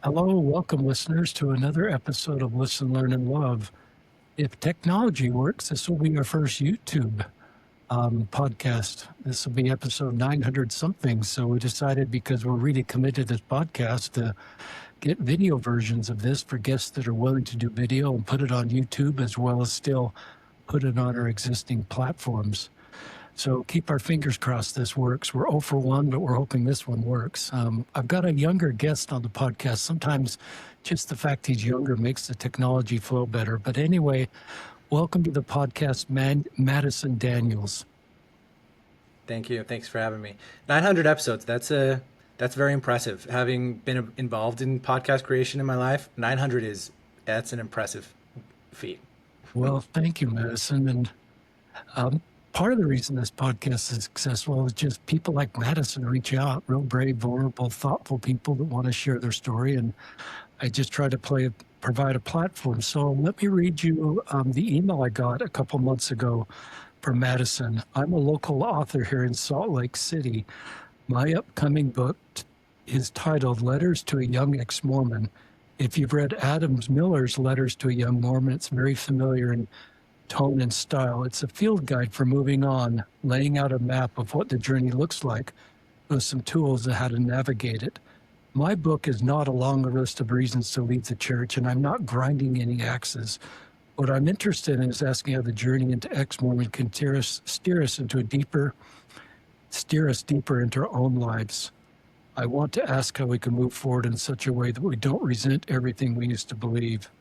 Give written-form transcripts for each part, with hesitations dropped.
Hello, welcome listeners to another episode of Listen, Learn, and Love. If technology works, this will be our first YouTube podcast. This will be episode 900 something. So we decided, because we're really committed to this podcast, to get video versions of this for guests that are willing to do video and put it on YouTube, as well as still put it on our existing platforms. So keep our fingers crossed this works. We're 0 for 1, but we're hoping this one works. I've got a younger guest on the podcast. Sometimes just the fact he's younger makes the technology flow better. But anyway, welcome to the podcast, Madison Daniels. Thank you. Thanks for having me. 900 episodes. That's very impressive. Having been involved in podcast creation in my life, that's an impressive feat. Well, thank you, Madison. And part of the reason this podcast is successful is just people like Madison reach out, real brave, vulnerable, thoughtful people that want to share their story. And I just try to provide a platform. So let me read you the email I got a couple months ago from Madison. I'm a local author here in Salt Lake City. My upcoming book is titled Letters to a Young Ex-Mormon. If you've read Adams Miller's Letters to a Young Mormon, it's very familiar in tone and style. It's a field guide for moving on, laying out a map of what the journey looks like with some tools on how to navigate it. My book is not a long list of reasons to leave the church, and I'm not grinding any axes. What I'm interested in is asking how the journey into ex-Mormon can steer us deeper into our own lives. I want to ask how we can move forward in such a way that we don't resent everything we used to believe.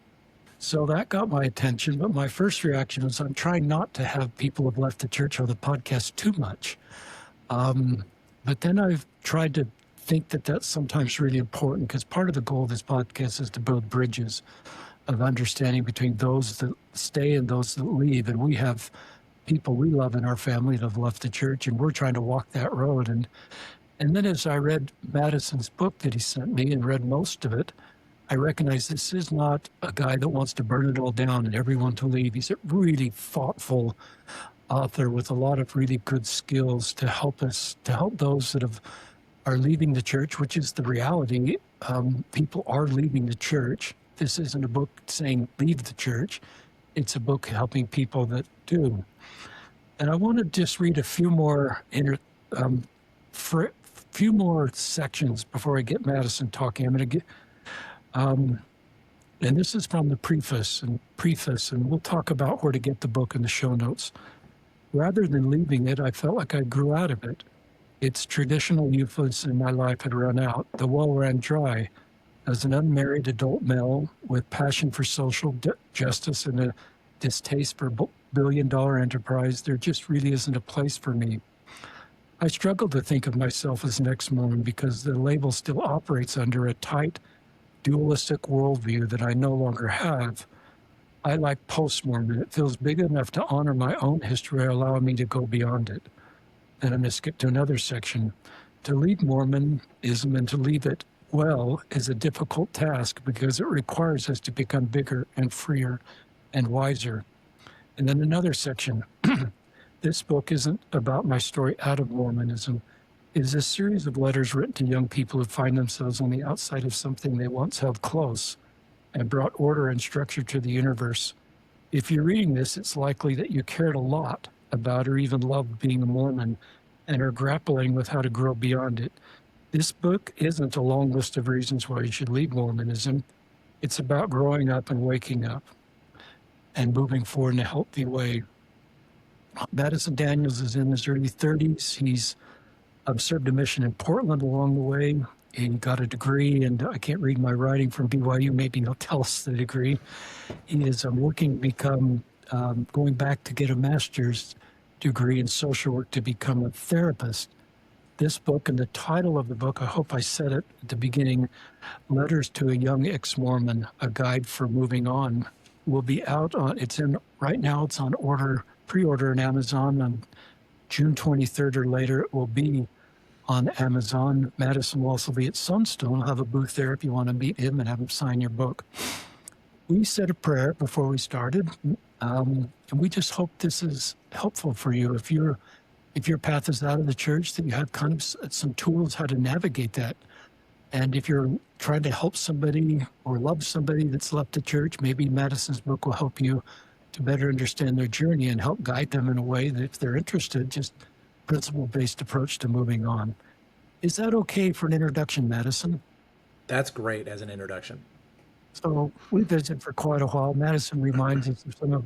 So that got my attention, but my first reaction was I'm trying not to have people who have left the church or the podcast too much. But then I've tried to think that that's sometimes really important, because part of the goal of this podcast is to build bridges of understanding between those that stay and those that leave. And we have people we love in our family that have left the church, and we're trying to walk that road. And then as I read Madison's book that he sent me and read most of it, I recognize this is not a guy that wants to burn it all down and everyone to leave. He's a really thoughtful author with a lot of really good skills to help those that are leaving the church, which is the reality. People are leaving the church. This isn't a book saying leave the church. It's a book helping people that do. And I want to just read a few more sections before I get Madison talking. I'm going to get. And this is from the preface, and we'll talk about where to get the book in the show notes. Rather than leaving it, I felt like I grew out of it. Its traditional youthfulness in my life had run out. The well ran dry. As an unmarried adult male with passion for social justice and a distaste for billion-dollar enterprise, there just really isn't a place for me. I struggle to think of myself as an ex-Mormon because the label still operates under a tight, dualistic worldview that I no longer have. I like post-Mormon. It feels big enough to honor my own history, allowing me to go beyond it. And I'm going to skip to another section. To leave Mormonism and to leave it well is a difficult task because it requires us to become bigger and freer and wiser. And then another section. This book isn't about my story out of Mormonism. It is a series of letters written to young people who find themselves on the outside of something they once held close and brought order and structure to the universe. If you're reading this, it's likely that you cared a lot about or even loved being a Mormon and are grappling with how to grow beyond it. This book isn't a long list of reasons why you should leave Mormonism. It's about growing up and waking up and moving forward in a healthy way. Madison Daniels is in his early 30s. He's served a mission in Portland along the way. He got a degree, and I can't read my writing from BYU. Maybe he'll tell us the degree. He is going back to get a master's degree in social work to become a therapist. This book and the title of the book, I hope I said it at the beginning, Letters to a Young Ex-Mormon, A Guide for Moving On, will be out on, right now it's on pre-order on Amazon on June 23rd or later. It will be on Amazon. Madison will also be at Sunstone. I'll have a booth there if you want to meet him and have him sign your book. We said a prayer before we started, and we just hope this is helpful for you. If your path is out of the church, that you have kind of some tools how to navigate that And if you're trying to help somebody or love somebody that's left the church, maybe Madison's book will help you to better understand their journey and help guide them in a way that, if they're interested, just principle-based approach to moving on. Is that okay for an introduction, Madison? That's great as an introduction. So we visited for quite a while. Madison reminds us of some of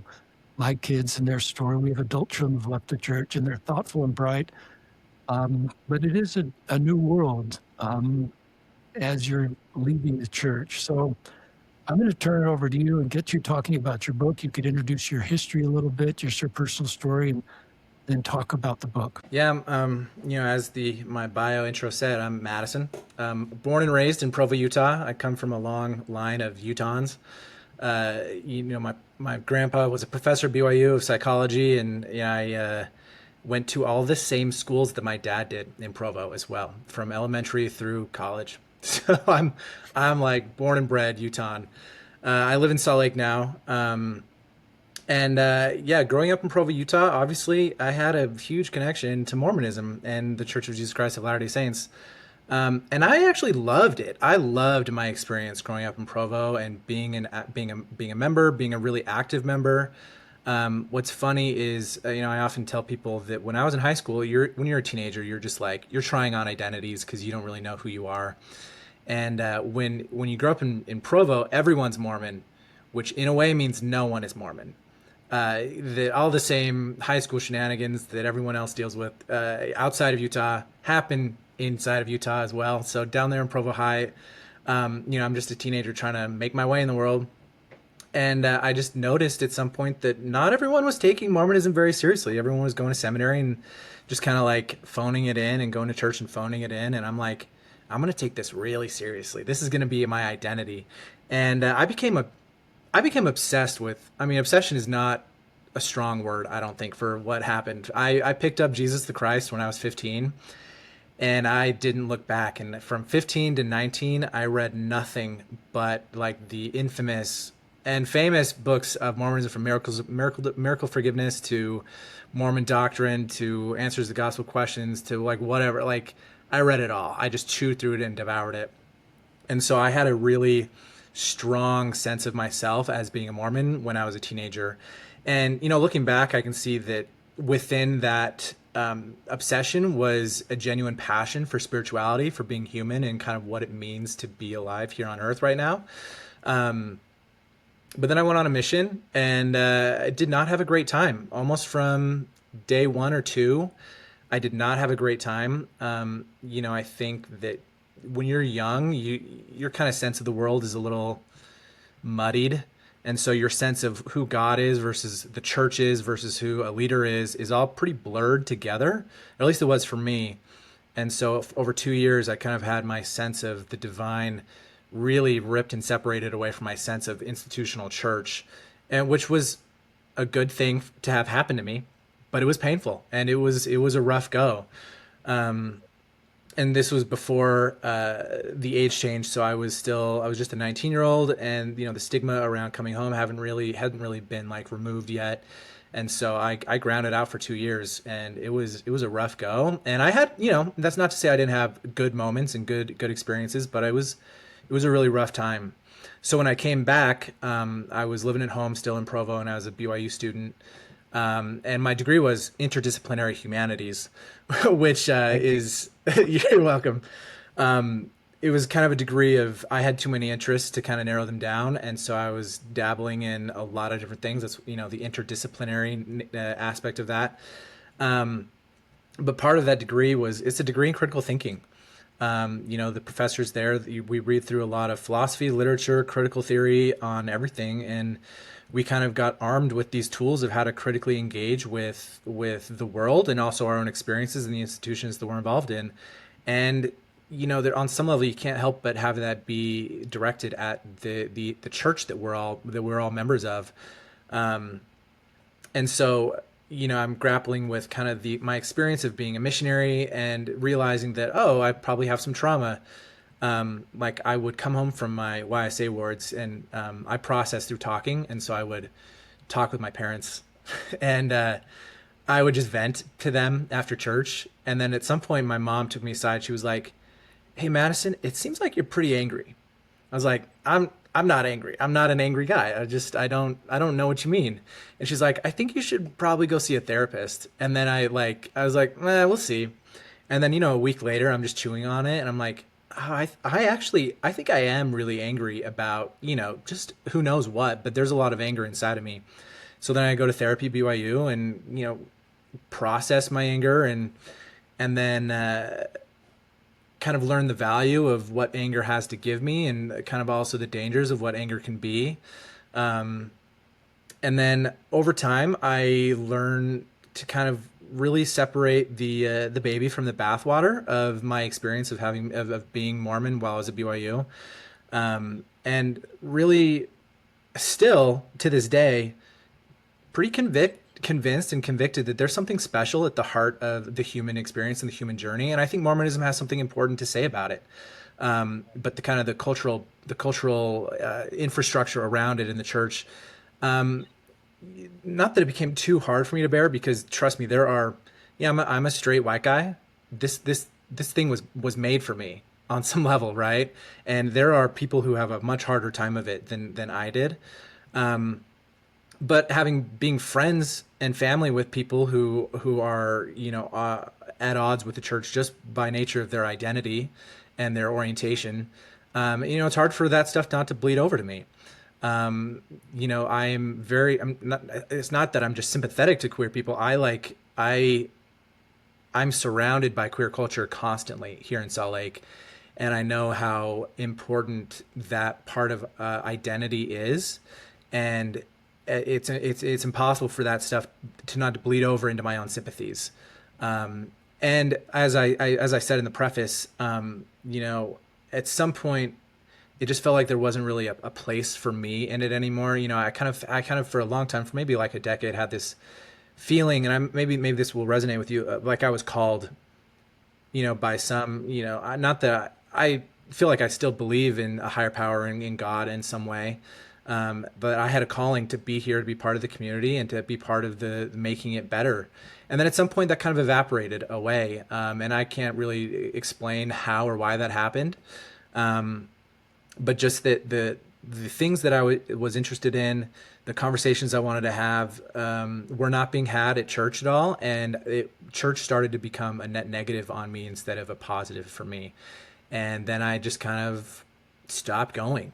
my kids and their story. We have adult children who've left the church, and they're thoughtful and bright. But it is a new world as you're leaving the church. So I'm going to turn it over to you and get you talking about your book. You could introduce your history a little bit, just your personal story, and then talk about the book. Yeah, as my bio intro said, I'm Madison. Born and raised in Provo, Utah. I come from a long line of Utahns. My grandpa was a professor at BYU of psychology, and I went to all the same schools that my dad did in Provo as well, from elementary through college. So I'm like born and bred Utahn. I live in Salt Lake now. Growing up in Provo, Utah, obviously I had a huge connection to Mormonism and the Church of Jesus Christ of Latter-day Saints. And I actually loved it. I loved my experience growing up in Provo and being a member, being a really active member. What's funny is, I often tell people that when I was in high school, when you're a teenager, you're just like, you're trying on identities because you don't really know who you are. And when you grow up in Provo, everyone's Mormon, which in a way means no one is Mormon. All the same high school shenanigans that everyone else deals with outside of Utah happen inside of Utah as well. So down there in Provo High, I'm just a teenager trying to make my way in the world. And I just noticed at some point that not everyone was taking Mormonism very seriously. Everyone was going to seminary and just kind of like phoning it in and going to church and phoning it in. And I'm like, I'm going to take this really seriously. This is going to be my identity. And I became obsessed with, obsession is not a strong word, I don't think, for what happened. I picked up Jesus the Christ when I was 15, and I didn't look back. And from 15 to 19, I read nothing but like the infamous and famous books of Mormonism, from miracle forgiveness to Mormon doctrine to answers to gospel questions to like whatever. Like I read it all. I just chewed through it and devoured it. And so I had a really strong sense of myself as being a Mormon when I was a teenager. And, looking back, I can see that within that obsession was a genuine passion for spirituality, for being human, and kind of what it means to be alive here on earth right now. But then I went on a mission, and I did not have a great time. Almost from day 1 or 2, I did not have a great time. I think that when you're young, your kind of sense of the world is a little muddied. And so your sense of who God is versus the church is versus who a leader is all pretty blurred together. Or at least it was for me. And so over 2 years, I kind of had my sense of the divine really ripped and separated away from my sense of institutional church, and which was a good thing to have happen to me, but it was painful and it was a rough go. And this was before the age change, so I was just a 19-year-old, and the stigma around coming home hadn't really been like removed yet, and so I grounded out for 2 years, and it was a rough go. And I had, that's not to say I didn't have good moments and good experiences, but it was a really rough time. So when I came back, I was living at home still in Provo, and I was a BYU student. And my degree was interdisciplinary humanities, which is, you're welcome. It was kind of a degree of, I had too many interests to kind of narrow them down. And so I was dabbling in a lot of different things. That's, the interdisciplinary aspect of that. But part of that degree it's a degree in critical thinking. The professors there, we read through a lot of philosophy, literature, critical theory on everything. And we kind of got armed with these tools of how to critically engage with the world and also our own experiences and the institutions that we're involved in. And, there, on some level, you can't help but have that be directed at the church that we're all members of. And so, I'm grappling with kind of my experience of being a missionary and realizing that, I probably have some trauma. Like I would come home from my YSA wards, and I process through talking. And so I would talk with my parents and I would just vent to them after church. And then at some point my mom took me aside. She was like, "Hey, Madison, it seems like you're pretty angry." I was like, I'm not angry. I'm not an angry guy. I don't know what you mean. And she's like, I think you should probably go see a therapist. And then I was like, we'll see. And then a week later, I'm just chewing on it, and I'm like, oh, I think I am really angry about just who knows what. But there's a lot of anger inside of me. So then I go to therapy BYU, and process my anger, and then kind of learn the value of what anger has to give me, and kind of also the dangers of what anger can be. Um, and then over time, I learn to kind of really separate the baby from the bathwater of my experience of of being Mormon while I was at BYU, and really still to this day pretty convinced and convicted that there's something special at the heart of the human experience and the human journey. And I think Mormonism has something important to say about it. But the kind of the cultural infrastructure around it in the church, not that it became too hard for me to bear, because trust me, there are, yeah, I'm a straight white guy. This thing was made for me on some level, right? And there are people who have a much harder time of it than I did. But being friends and family with people who are at odds with the church just by nature of their identity and their orientation, it's hard for that stuff not to bleed over to me. I'm not. It's not that I'm just sympathetic to queer people. I'm surrounded by queer culture constantly here in Salt Lake, and I know how important that part of identity is, and it's impossible for that stuff to not bleed over into my own sympathies. And as I said in the preface, at some point it just felt like there wasn't really a place for me in it anymore. I kind of for a long time, for maybe like a decade, had this feeling, and maybe this will resonate with you, like I was called, by some, not that I feel like I still believe in a higher power and in God in some way. But I had a calling to be here, to be part of the community, and to be part of the making it better. And then at some point that kind of evaporated away. And I can't really explain how or why that happened. But just that the things that was interested in, the conversations I wanted to have, were not being had at church at all, and church started to become a net negative on me instead of a positive for me. And then I just kind of stopped going.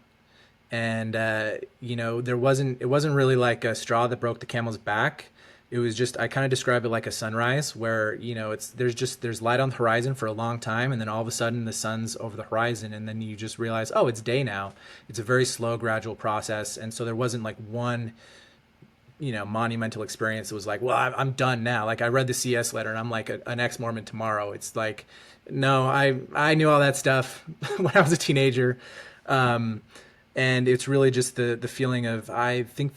And it wasn't really like a straw that broke the camel's back. It was just, I kind of describe it like a sunrise, where there's light on the horizon for a long time, and then all of a sudden the sun's over the horizon, and then you just realize, oh, it's day now. It's a very slow, gradual process. And so there wasn't like one monumental experience that was like, well, I'm done now. Like I read the CS letter and I'm like an ex-Mormon tomorrow. It's like, no, I knew all that stuff when I was a teenager. And it's really just the feeling of, I think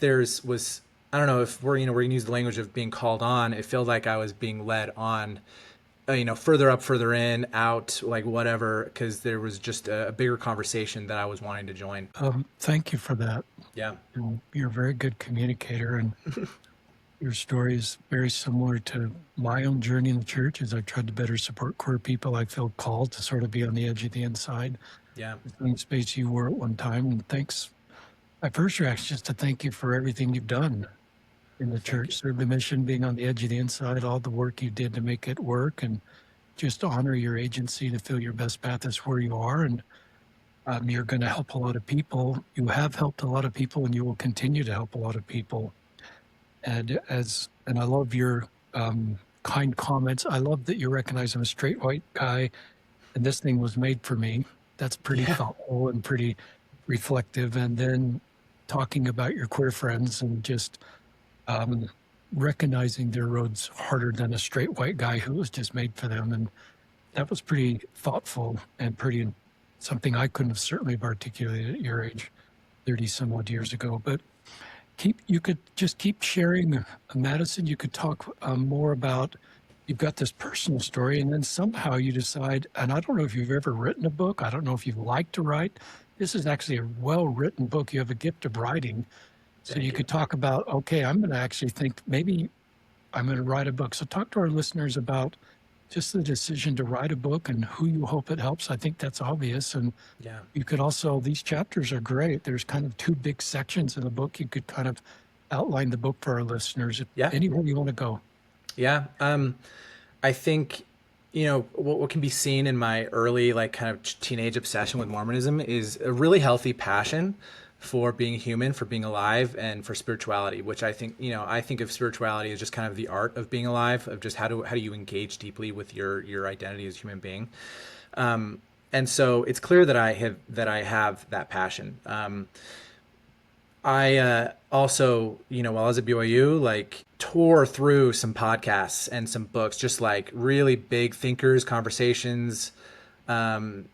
I don't know if we're gonna use the language of being called on. It felt like I was being led on, further up, further in, out, like whatever, because there was just a bigger conversation that I was wanting to join. Thank you for that. Yeah. You're a very good communicator, and your story is very similar to my own journey in the church. As I've tried to better support queer people, I feel called to sort of be on the edge of the inside. Yeah. The same space you were at one time. And thanks. My first reaction is to thank you for everything you've done in the church, serve the mission, being on the edge of the inside, all the work you did to make it work, and just honor your agency to feel your best path is where you are. And you're going to help a lot of people. You have helped a lot of people, and you will continue to help a lot of people. And I love your kind comments. I love that you recognize I'm a straight white guy, and this thing was made for me. That's pretty thoughtful and pretty reflective. And then talking about your queer friends and just recognizing their road's harder than a straight white guy who was just made for them. And that was pretty thoughtful and pretty something I couldn't have certainly have articulated at your age 30 some odd years ago. But you could just keep sharing, Madison. You could talk more about, you've got this personal story, and then somehow you decide, and I don't know if you've ever written a book. I don't know if you like to write. This is actually a well-written book. You have a gift of writing. So you could talk about, okay, I'm going to actually think maybe I'm going to write a book. So talk to our listeners about just the decision to write a book and who you hope it helps. I think that's obvious. And Yeah. you could also, these chapters are great. There's kind of two big sections in the book. You could kind of outline the book for our listeners. Yeah. Anywhere you want to go. Yeah. I think, what can be seen in my early, like, kind of teenage obsession with Mormonism is a really healthy passion for being human, for being alive, and for spirituality, which I think of spirituality as just kind of the art of being alive, of just how do you engage deeply with your identity as a human being. And so it's clear that I have that passion. I also, while I was at BYU, like, tore through some podcasts and some books, just like really big thinkers, conversations. Um,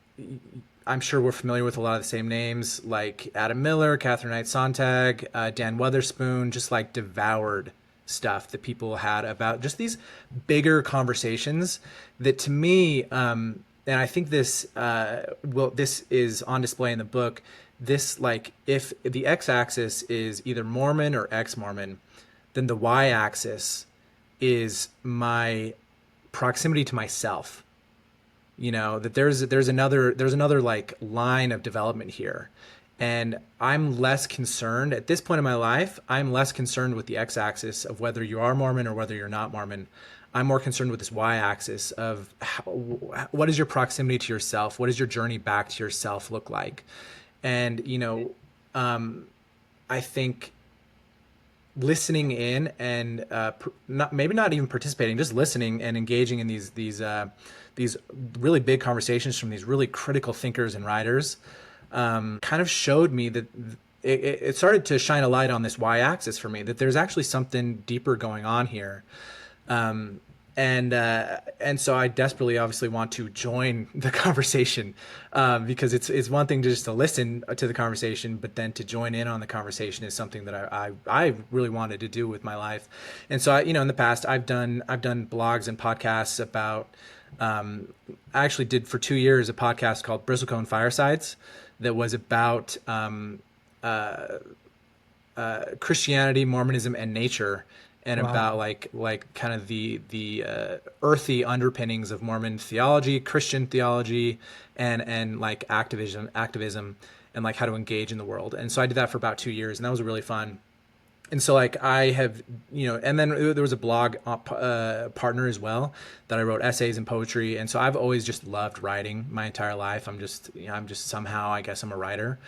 I'm sure we're familiar with a lot of the same names, like Adam Miller, Catherine Knight Sontag, Dan Weatherspoon, just like devoured stuff that people had about just these bigger conversations that, to me, and I think this is on display in the book. This, like, if the x-axis is either Mormon or ex-Mormon, then the y-axis is my proximity to myself. That there's another like line of development here, and I'm less concerned at this point in my life. I'm less concerned with the x-axis of whether you are Mormon or whether you're not Mormon. I'm more concerned with this y-axis of what is your proximity to yourself? What does your journey back to yourself look like? And I think listening in and not even participating, just listening and engaging in these really big conversations from these really critical thinkers and writers, kind of showed me that it started to shine a light on this y-axis for me, that there's actually something deeper going on here. Um, and so I desperately, obviously, want to join the conversation, because it's one thing just to listen to the conversation, but then to join in on the conversation is something that I really wanted to do with my life. And so in the past, I've done blogs and podcasts about. I actually did for 2 years a podcast called Bristlecone Firesides that was about Christianity, Mormonism, and nature, and Wow. about like kind of the earthy underpinnings of Mormon theology, Christian theology, and like activism, and like how to engage in the world. And so I did that for about 2 years, and that was really fun. And so, like, I have, and then there was a blog partner as well that I wrote essays and poetry. And so I've always just loved writing my entire life. I'm just somehow, I guess, I'm a writer.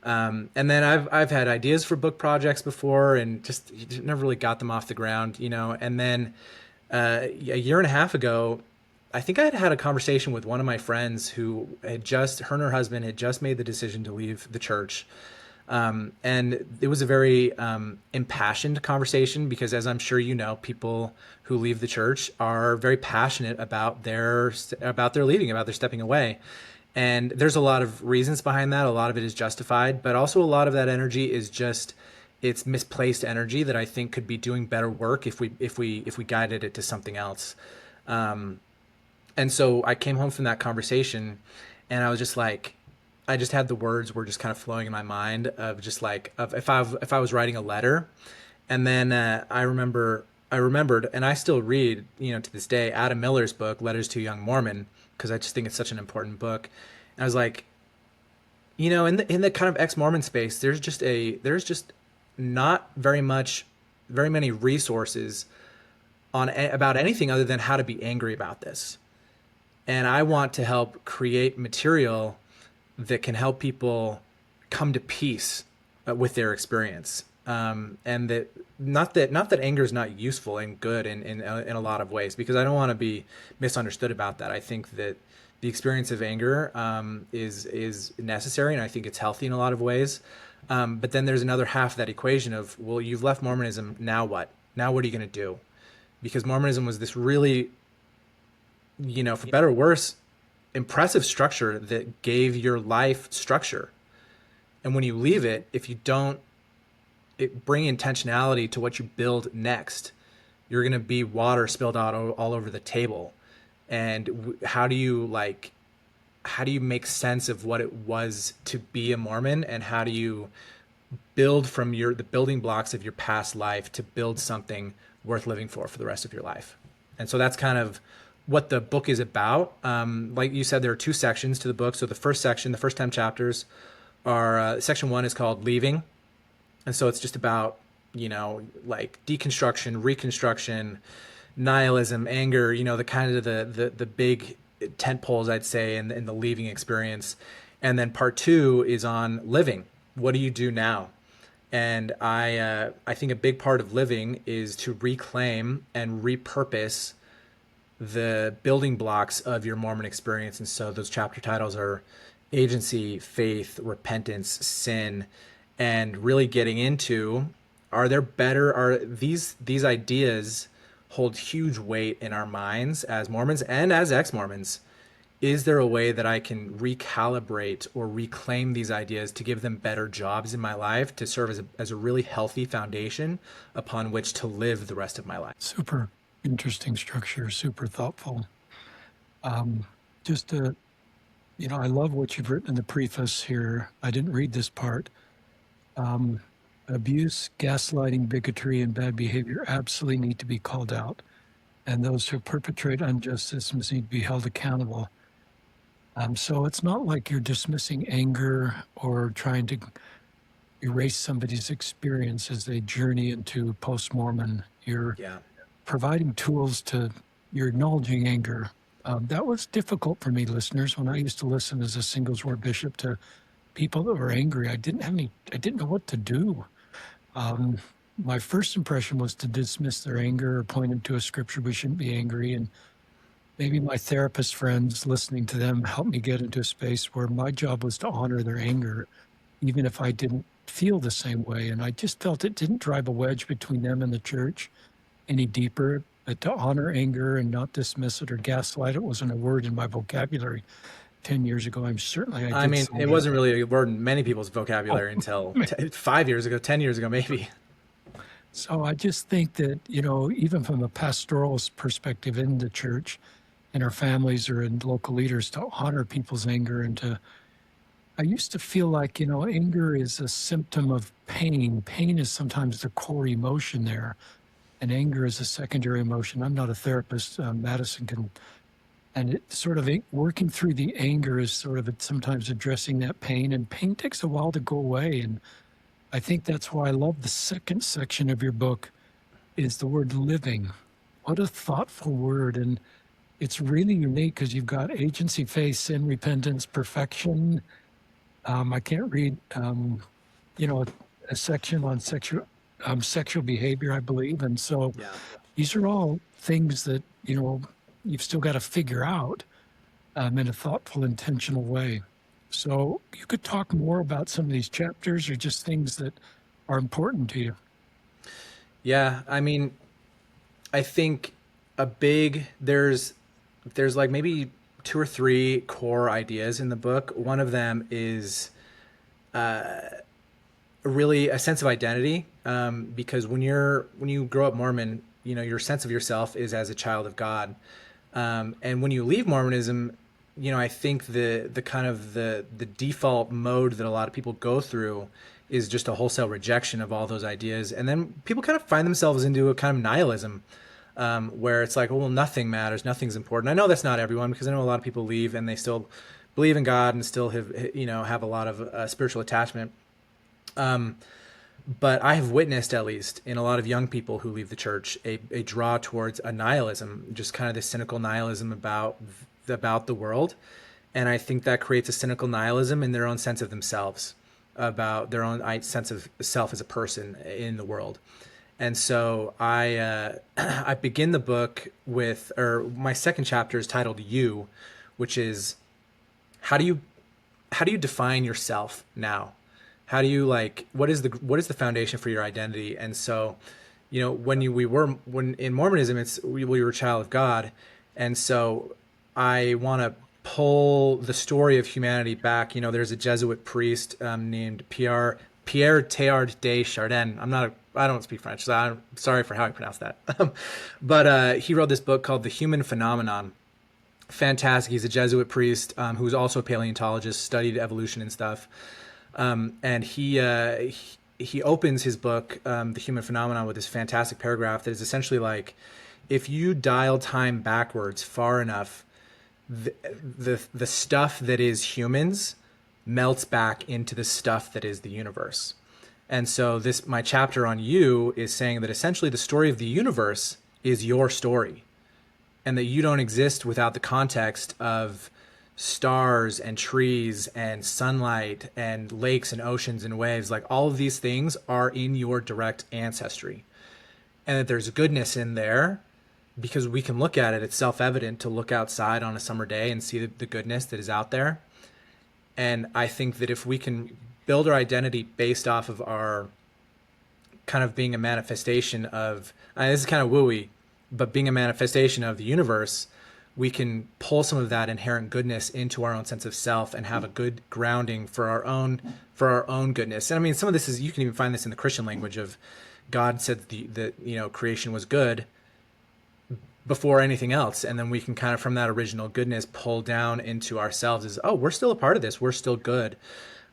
And then I've had ideas for book projects before, and just never really got them off the ground. And then a year and a half ago, I think I had a conversation with one of my friends who her and her husband had just made the decision to leave the church. And it was a very impassioned conversation, because, as I'm sure people who leave the church are very passionate about their leaving, about their stepping away. And there's a lot of reasons behind that. A lot of it is justified, but also a lot of that energy is just, it's misplaced energy that I think could be doing better work if we guided it to something else. And so I came home from that conversation, and I was just like, I just had the words were just kind of flowing in my mind of just like, of if I was writing a letter. And then I remembered, and I still read, to this day, Adam Miller's book, Letters to a Young Mormon, because I just think it's such an important book. And I was like, in the kind of ex-Mormon space, there's just not very many resources about anything other than how to be angry about this. And I want to help create material that can help people come to peace with their experience. And not that anger is not useful and good in a lot of ways, because I don't want to be misunderstood about that. I think that the experience of anger is necessary, and I think it's healthy in a lot of ways. But then there's another half of that equation of, well, you've left Mormonism, now what? Now what are you going to do? Because Mormonism was this really, for better or worse, impressive structure that gave your life structure. And when you leave it, if you don't bring intentionality to what you build next, you're going to be water spilled out all over the table. And how do you make sense of what it was to be a Mormon, and how do you build from the building blocks of your past life to build something worth living for the rest of your life? And so that's kind of what the book is about. Like you said, there are two sections to the book. So the first section, the first 10 chapters are, section 1 is called Leaving. And so it's just about, like deconstruction, reconstruction, nihilism, anger, the kind of the big tent poles, I'd say, in the leaving experience. And then part 2 is on living. What do you do now? And I think a big part of living is to reclaim and repurpose the building blocks of your Mormon experience. And so those chapter titles are agency, faith, repentance, sin, and really getting into, are these ideas hold huge weight in our minds as Mormons and as ex-Mormons. Is there a way that I can recalibrate or reclaim these ideas to give them better jobs in my life, to serve as a really healthy foundation upon which to live the rest of my life? Super interesting structure, super thoughtful. Just to, I love what you've written in the preface here. I didn't read this part. Abuse, gaslighting, bigotry, and bad behavior absolutely need to be called out. And those who perpetrate injustice must need to be held accountable. So it's not like you're dismissing anger or trying to erase somebody's experience as they journey into post-Mormon. You're providing tools you're acknowledging anger. That was difficult for me, listeners, when I used to listen as a singles ward bishop to people that were angry. I didn't know what to do. My first impression was to dismiss their anger or point them to a scripture we shouldn't be angry. And maybe my therapist friends, listening to them, helped me get into a space where my job was to honor their anger, even if I didn't feel the same way. And I just felt it didn't drive a wedge between them and the church any deeper, but to honor anger and not dismiss it or gaslight it wasn't a word in my vocabulary 10 years ago. I mean, it wasn't really a word in many people's vocabulary until 5 years ago, 10 years ago, maybe. So I just think that, even from a pastoral perspective in the church, in our families or in local leaders, to honor people's anger I used to feel like, anger is a symptom of pain. Pain is sometimes the core emotion there, and anger is a secondary emotion. I'm not a therapist. Madison can, and it sort of working through the anger is sort of sometimes addressing that pain, and pain takes a while to go away. And I think that's why I love the second section of your book is the word living. What a thoughtful word. And it's really unique because you've got agency, faith, sin, repentance, perfection. I can't read, a section on sexual behavior, I believe. And so these are all things that, you've still got to figure out in a thoughtful, intentional way. So you could talk more about some of these chapters or just things that are important to you. Yeah, I mean, I think there's like maybe 2 or 3 core ideas in the book. One of them is really a sense of identity, because when you grow up Mormon, your sense of yourself is as a child of God, and when you leave Mormonism, I think the kind of the default mode that a lot of people go through is just a wholesale rejection of all those ideas, and then people kind of find themselves into a kind of nihilism, where it's like, well, nothing matters, nothing's important. I know that's not everyone, because I know a lot of people leave and they still believe in God and still have a lot of spiritual attachment. But I have witnessed, at least in a lot of young people who leave the church, a draw towards a nihilism, just kind of this cynical nihilism about the world. And I think that creates a cynical nihilism in their own sense of themselves, about their own sense of self as a person in the world. And so I begin the book with, or my second chapter is titled "You," which is how do you define yourself now? How do you what is the foundation for your identity? And so, when in Mormonism, we were a child of God, and so I want to pull the story of humanity back. There's a Jesuit priest named Pierre Teilhard de Chardin. I don't speak French, so I'm sorry for how I pronounce that. But he wrote this book called The Human Phenomenon. Fantastic. He's a Jesuit priest who's also a paleontologist, studied evolution and stuff. And he opens his book, The Human Phenomenon, with this fantastic paragraph that is essentially like, if you dial time backwards far enough, the stuff that is humans melts back into the stuff that is the universe. And so this my chapter on you is saying that essentially the story of the universe is your story, and that you don't exist without the context of stars and trees and sunlight and lakes and oceans and waves. Like all of these things are in your direct ancestry, and that there's goodness in there because we can look at it. It's self-evident to look outside on a summer day and see the goodness that is out there. And I think that if we can build our identity based off of our kind of being a manifestation of, this is kind of wooey, but being a manifestation of the universe, we can pull some of that inherent goodness into our own sense of self and have a good grounding for our own goodness. And I mean, some of this is, you can even find this in the Christian language of God said that creation was good before anything else, and then we can kind of from that original goodness pull down into ourselves as, oh, we're still a part of this, we're still good.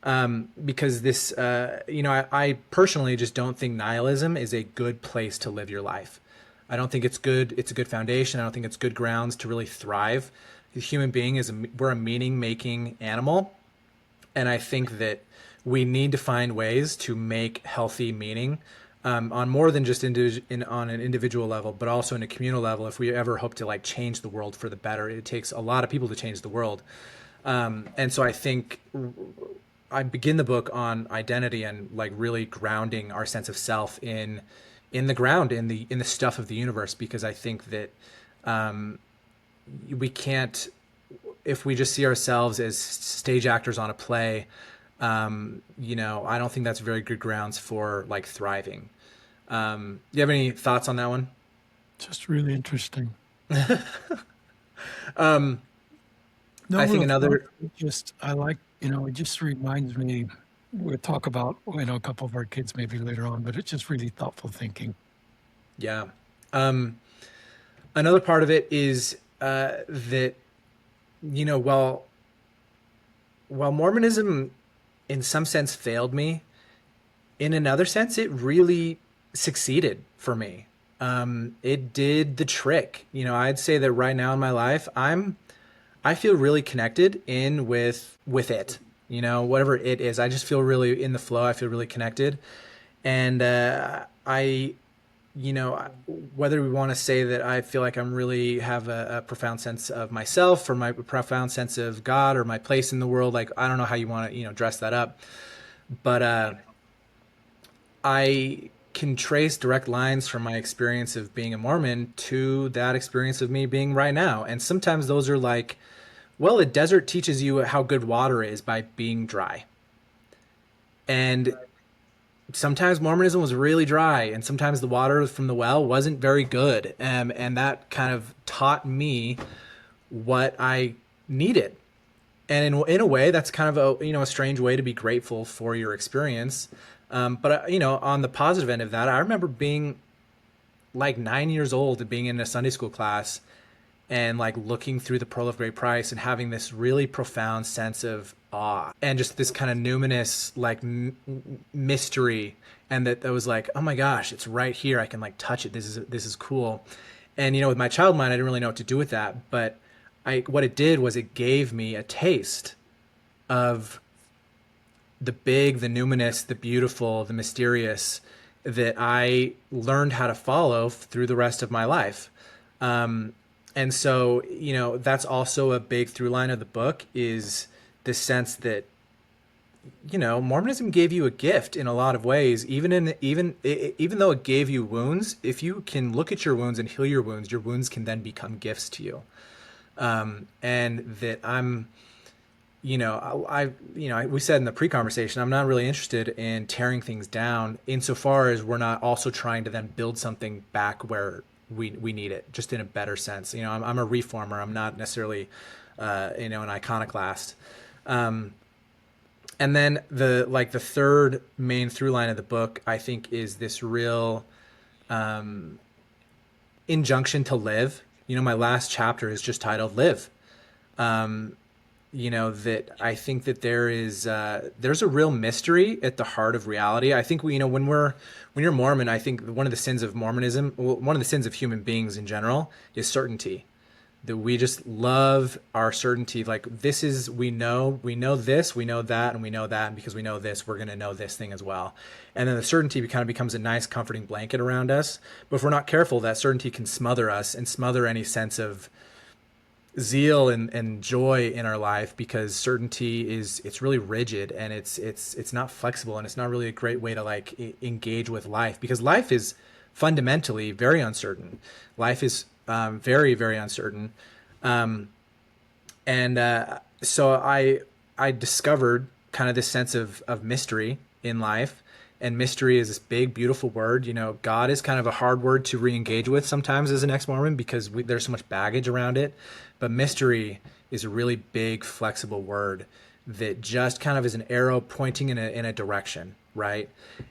Because this, I personally just don't think nihilism is a good place to live your life. I don't think it's good. It's a good foundation. I don't think it's good grounds to really thrive. The human being we're a meaning making animal. And I think that we need to find ways to make healthy meaning, on more than just on an individual level, but also in a communal level. If we ever hope to like change the world for the better, it takes a lot of people to change the world. And so I think I begin the book on identity and like really grounding our sense of self in the ground, in the stuff of the universe, because I think that we can't, if we just see ourselves as stage actors on a play, I don't think that's very good grounds for like thriving. Do you have any thoughts on that one? Just really interesting. No, I think real another, thought. I like, it just reminds me, we'll talk about, a couple of our kids maybe later on, but it's just really thoughtful thinking. yeah. Another part of it is that, while Mormonism in some sense failed me, in another sense, it really succeeded for me. It did the trick. I'd say that right now in my life, I feel really connected in with it. Whatever it is, I just feel really in the flow. I feel really connected, and whether we want to say that I feel like I'm really have a profound sense of myself, or my profound sense of God, or my place in the world, like I don't know how you want to dress that up, but I can trace direct lines from my experience of being a Mormon to that experience of me being right now. And sometimes those are like, well, a desert teaches you how good water is by being dry. And sometimes Mormonism was really dry, and sometimes the water from the well wasn't very good. And that kind of taught me what I needed. And in a way, that's kind of a strange way to be grateful for your experience. But on the positive end of that, I remember being like 9 years old and being in a Sunday school class and like looking through the Pearl of Great Price and having this really profound sense of awe and just this kind of numinous like mystery. And that was like, oh my gosh, it's right here. I can like touch it. This is cool. And with my child mind, I didn't really know what to do with that. But what it did was it gave me a taste of the big, the numinous, the beautiful, the mysterious that I learned how to follow through the rest of my life. And so, that's also a big through line of the book, is this sense that, Mormonism gave you a gift in a lot of ways, even though it gave you wounds. If you can look at your wounds and heal your wounds can then become gifts to you. And that we said in the pre-conversation, I'm not really interested in tearing things down insofar as we're not also trying to then build something back where we need it, just in a better sense. I'm a reformer. I'm not necessarily, an iconoclast. And then the third main through line of the book, I think, is this real injunction to live. My last chapter is just titled "Live." that I think that there's a real mystery at the heart of reality. I think when you're Mormon, I think one of the sins of Mormonism, well, one of the sins of human beings in general, is certainty. That we just love our certainty. Like, this is, we know this, we know that, and we know that, and because we know this, we're going to know this thing as well. And then the certainty kind of becomes a nice comforting blanket around us. But if we're not careful, that certainty can smother us and smother any sense of zeal and joy in our life, because certainty it's really rigid, and it's not flexible, and it's not really a great way to like engage with life, because life is fundamentally very uncertain. Life is very, very uncertain. And so I discovered kind of this sense of mystery in life. And mystery is this big, beautiful word. God is kind of a hard word to re-engage with sometimes as an ex-Mormon, because there's so much baggage around it. But mystery is a really big, flexible word that just kind of is an arrow pointing in a direction, right?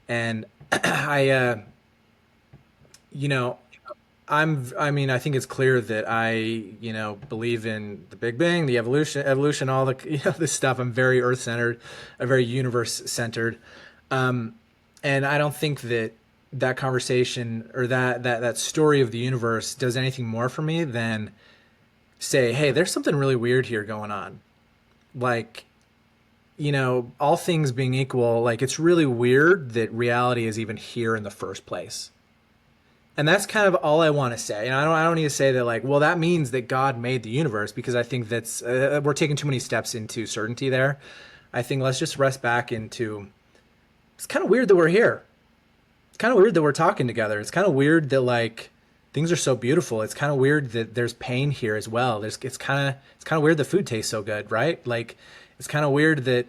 And I, you know, I think it's clear that believe in the Big Bang, the evolution, all the, this stuff. I'm very earth centered, very universe centered. And I don't think that conversation, or that story of the universe, does anything more for me than say, hey, there's something really weird here going on. Like, all things being equal, like, it's really weird that reality is even here in the first place. And that's kind of all I want to say. And I don't need to say that, like, well, that means that God made the universe, because I think that's we're taking too many steps into certainty there. I think let's just rest back into, it's kind of weird that we're here. It's kind of weird that we're talking together. It's kind of weird that, like, things are so beautiful. It's kind of weird that there's pain here as well. It's kind of weird that food tastes so good, right? Like, it's kind of weird that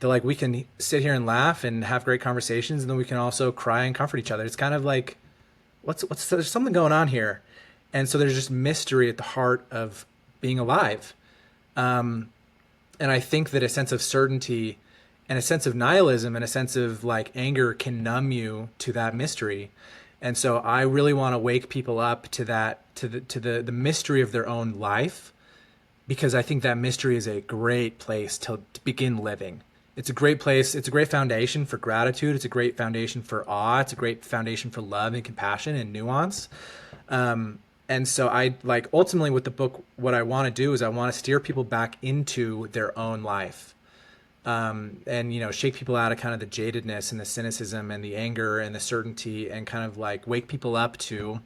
like we can sit here and laugh and have great conversations, and then we can also cry and comfort each other. It's kind of like, there's something going on here. And so there's just mystery at the heart of being alive. And I think that a sense of certainty and a sense of nihilism and a sense of like anger can numb you to that mystery. And so I really want to wake people up to the mystery of their own life, because I think that mystery is a great place to begin living. It's a great place. It's a great foundation for gratitude. It's a great foundation for awe. It's a great foundation for love and compassion and nuance. And so I like, ultimately with the book, what I want to do is I want to steer people back into their own life. And shake people out of kind of the jadedness and the cynicism and the anger and the certainty, and kind of like wake people up to,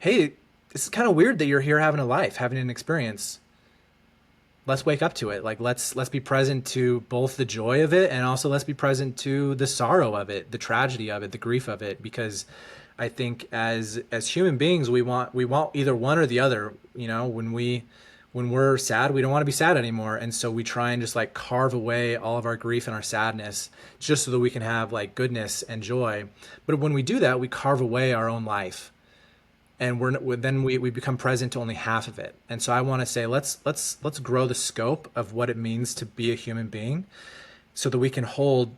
hey, this is kind of weird that you're here having a life, having an experience. Let's wake up to it. Like, let's be present to both the joy of it, and also let's be present to the sorrow of it, the tragedy of it, the grief of it, because I think as human beings, we want either one or the other. When we're sad, we don't want to be sad anymore. And so we try and just like carve away all of our grief and our sadness, just so that we can have like goodness and joy. But when we do that, we carve away our own life, and we become present to only half of it. And so I want to say, let's grow the scope of what it means to be a human being, so that we can hold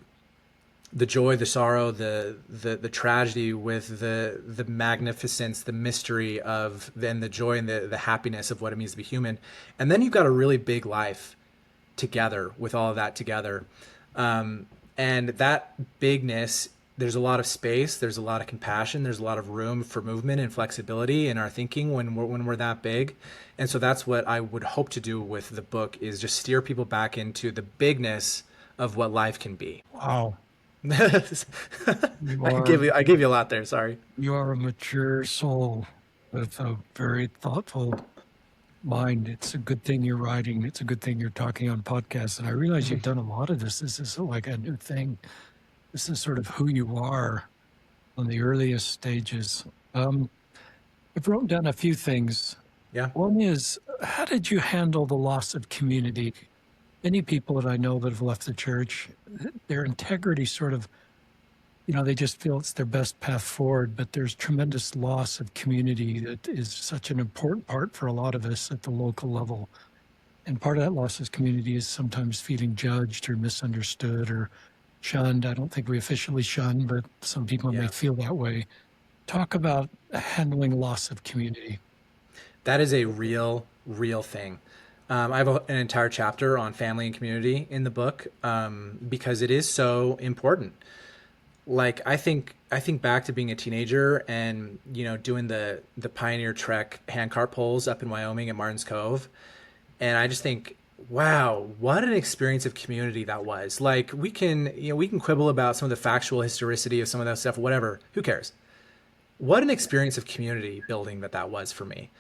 the joy, the sorrow, the tragedy with the magnificence, the mystery of, then the joy and the happiness of what it means to be human. And then you've got a really big life together with all of that together. And that bigness, there's a lot of space, there's a lot of compassion, there's a lot of room for movement and flexibility in our thinking when we're that big. And so that's what I would hope to do with the book, is just steer people back into the bigness of what life can be. Wow. You I are gave you a lot there. Sorry. you are a mature soul with a very thoughtful mind. It's a good thing you're writing. It's a good thing you're talking on podcasts. And I realize you've done a lot of this. This is like a new thing. This is sort of who you are on the earliest stages. I've written down a few things. Yeah. One is, how did you handle the loss of community? Many people that I know that have left the church, their integrity sort of, they just feel it's their best path forward, but there's tremendous loss of community that is such an important part for a lot of us at the local level. And part of that loss of community is sometimes feeling judged or misunderstood or shunned. I don't think we officially shun, but some people may Yeah. feel that way. Talk about handling loss of community. That is a real thing. I have an entire chapter on family and community in the book, because it is so important. Like I think back to being a teenager and doing the Pioneer Trek handcart poles up in Wyoming at Martin's Cove, and I just think, wow, what an experience of community that was. Like we can quibble about some of the factual historicity of some of that stuff, whatever. Who cares? What an experience of community building that was for me.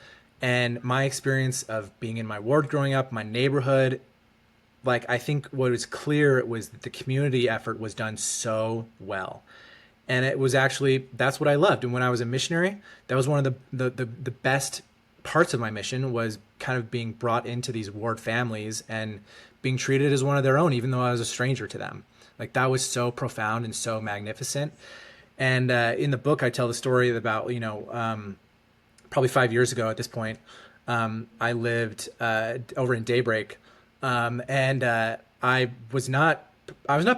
And my experience of being in my ward growing up, my neighborhood, like I think what was clear was that the community effort was done so well. And it was actually, that's what I loved. And when I was a missionary, that was one of the best parts of my mission, was kind of being brought into these ward families and being treated as one of their own, even though I was a stranger to them. Like that was so profound and so magnificent. And in the book, I tell the story about, probably 5 years ago at this point, I lived over in Daybreak, and I was not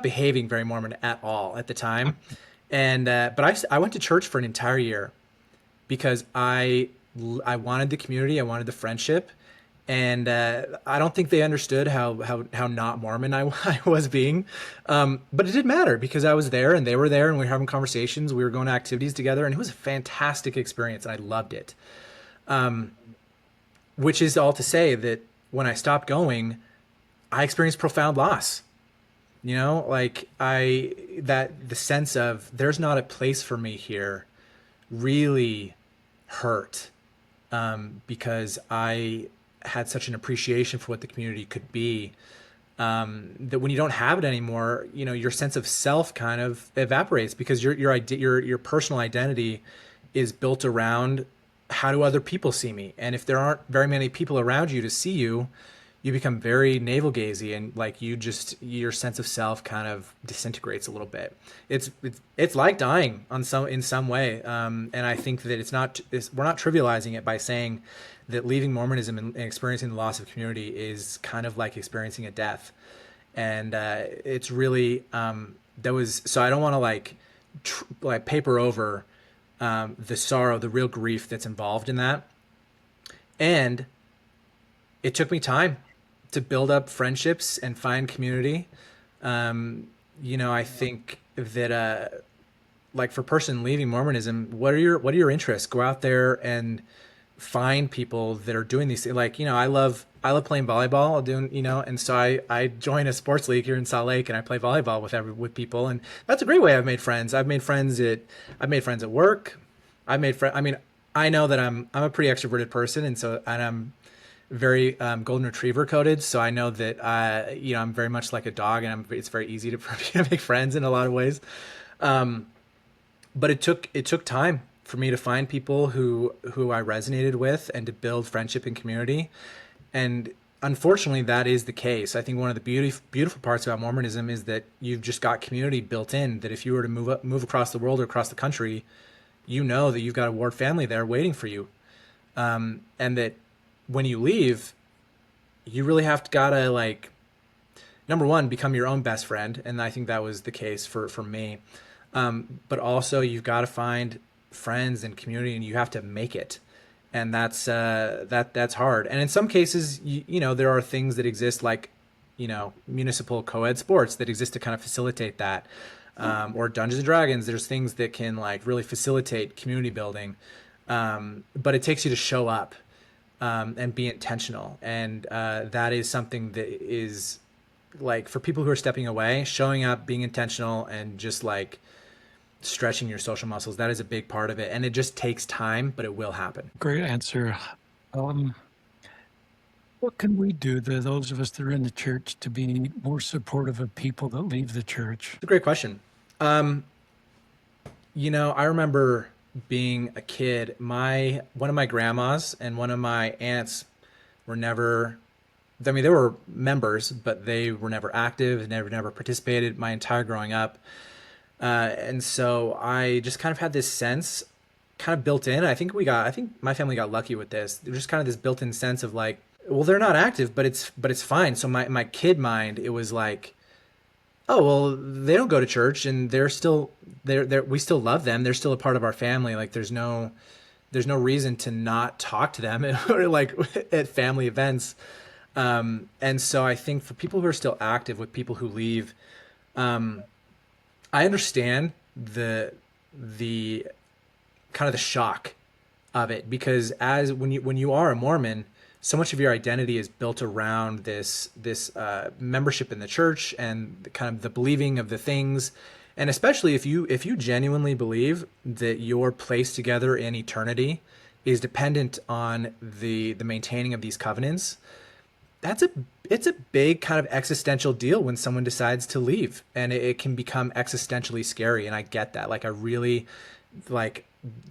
behaving very Mormon at all at the time, and but I went to church for an entire year because I wanted the community, I wanted the friendship, and I don't think they understood how not Mormon I was being, but it didn't matter because I was there and they were there and we were having conversations, we were going to activities together, and it was a fantastic experience and I loved it. Which is all to say that when I stopped going, I experienced profound loss. Like that the sense of there's not a place for me here really hurt, because I had such an appreciation for what the community could be, that when you don't have it anymore, your sense of self kind of evaporates because your personal identity is built around how do other people see me, and if there aren't very many people around you to see you, you become very navel gazy, and like your sense of self kind of disintegrates a little bit. It's like dying in some way, and I think that we're not trivializing it by saying that leaving Mormonism and experiencing the loss of community is kind of like experiencing a death, and it's really that was so I don't want to like paper over the sorrow, the real grief that's involved in that, and it took me time to build up friendships and find community. I think that like for a person leaving Mormonism, what are your interests? Go out there and find people that are doing these things. Like, I love playing volleyball, and so I join a sports league here in Salt Lake and I play volleyball with people, and that's a great way I've made friends. I've made friends at work. I mean, I know that I'm a pretty extroverted person, and I'm very golden retriever coded. So I know that I'm very much like a dog, and it's very easy for me to make friends in a lot of ways. But it took time for me to find people who I resonated with and to build friendship and community. And unfortunately, that is the case. I think one of the beautiful parts about Mormonism is that you've just got community built in. That if you were to move across the world or across the country, that you've got a ward family there waiting for you, and that when you leave, you really have to gotta like number one become your own best friend, and I think that was the case for me. But also you've got to find friends and community, and you have to make it, and that's hard. And in some cases, there are things that exist like municipal co-ed sports that exist to kind of facilitate that, or Dungeons and Dragons. There's things that can like really facilitate community building, but it takes you to show up, and be intentional. And that is something that is like for people who are stepping away, showing up, being intentional, and just like stretching your social muscles. That is a big part of it. And it just takes time, but it will happen. Great answer. What can we do, those of us that are in the church, to be more supportive of people that leave the church? It's a great question. I remember being a kid, one of my grandmas and one of my aunts were never, I mean, they were members, but they were never active, never participated my entire growing up. And so I just kind of had this sense kind of built in. I think my family got lucky with this. There's just kind of this built-in sense of like, well, they're not active, but it's fine. So my kid mind, it was like, oh, well, they don't go to church and they're still we still love them. They're still a part of our family. Like there's no reason to not talk to them or like at family events. And so I think for people who are still active with people who leave, I understand the kind of the shock of it, because as when you are a Mormon, so much of your identity is built around this membership in the church and the kind of the believing of the things, and especially if you genuinely believe that your place together in eternity is dependent on the maintaining of these covenants, that's a it's a big kind of existential deal when someone decides to leave, and it can become existentially scary. And I get that. Like I really like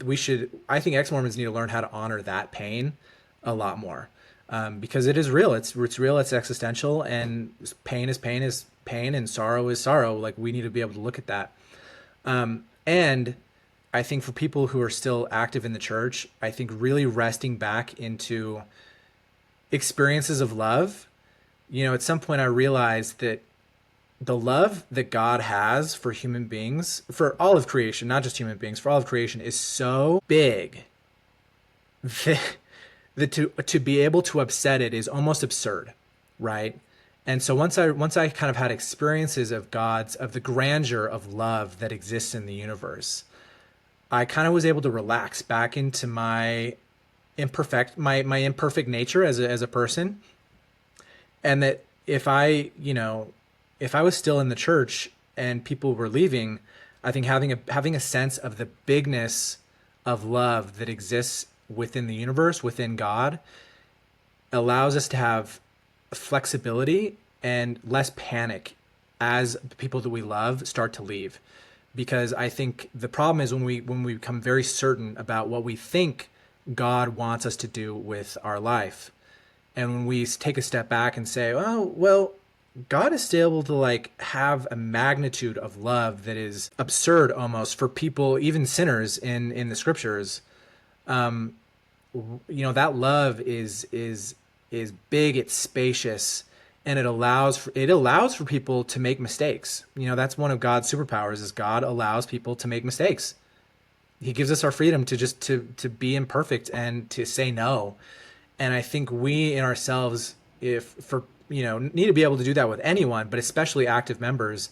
we should. I think ex-Mormons need to learn how to honor that pain a lot more, because it is real. It's real. It's existential, and pain is pain is pain, and sorrow is sorrow. Like we need to be able to look at that. And I think for people who are still active in the church, I think really resting back into experiences of love. At some point I realized that the love that God has for human beings, for all of creation, not just human beings, for all of creation, is so big that, to be able to upset it is almost absurd, right? And so once I kind of had experiences of the grandeur of love that exists in the universe, I kind of was able to relax back into my imperfect nature as a person, and that if I was still in the church and people were leaving, I think having a sense of the bigness of love that exists within the universe, within God, allows us to have flexibility and less panic as the people that we love start to leave. Because I think the problem is when we become very certain about what we think God wants us to do with our life, and when we take a step back and say, oh, well, God is still able to like have a magnitude of love that is absurd almost for people, even sinners in the scriptures. That love is big, it's spacious, and it allows for people to make mistakes. That's one of God's superpowers, is God allows people to make mistakes. He gives us our freedom to just to be imperfect and to say no. And I think we in ourselves, need to be able to do that with anyone, but especially active members.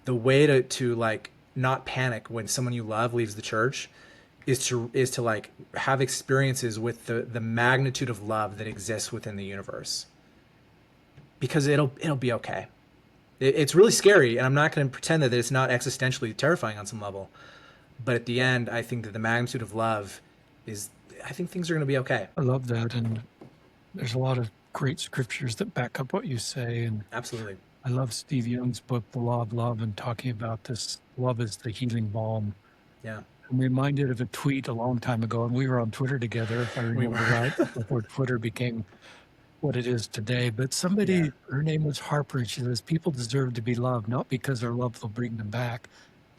The way to like not panic when someone you love leaves the church is to like have experiences with the magnitude of love that exists within the universe, because it'll be okay. It's really scary, and I'm not going to pretend that it's not existentially terrifying on some level. But at the end, I think that the magnitude of love I think things are going to be okay. I love that. And there's a lot of great scriptures that back up what you say. And Absolutely. I love Steve Young's book, The Law of Love, and talking about this love is the healing balm. Yeah. I'm reminded of a tweet a long time ago, and we were on Twitter together, if I remember right, before Twitter became what it is today. But somebody, her name was Harper, and she says, people deserve to be loved, not because our love will bring them back,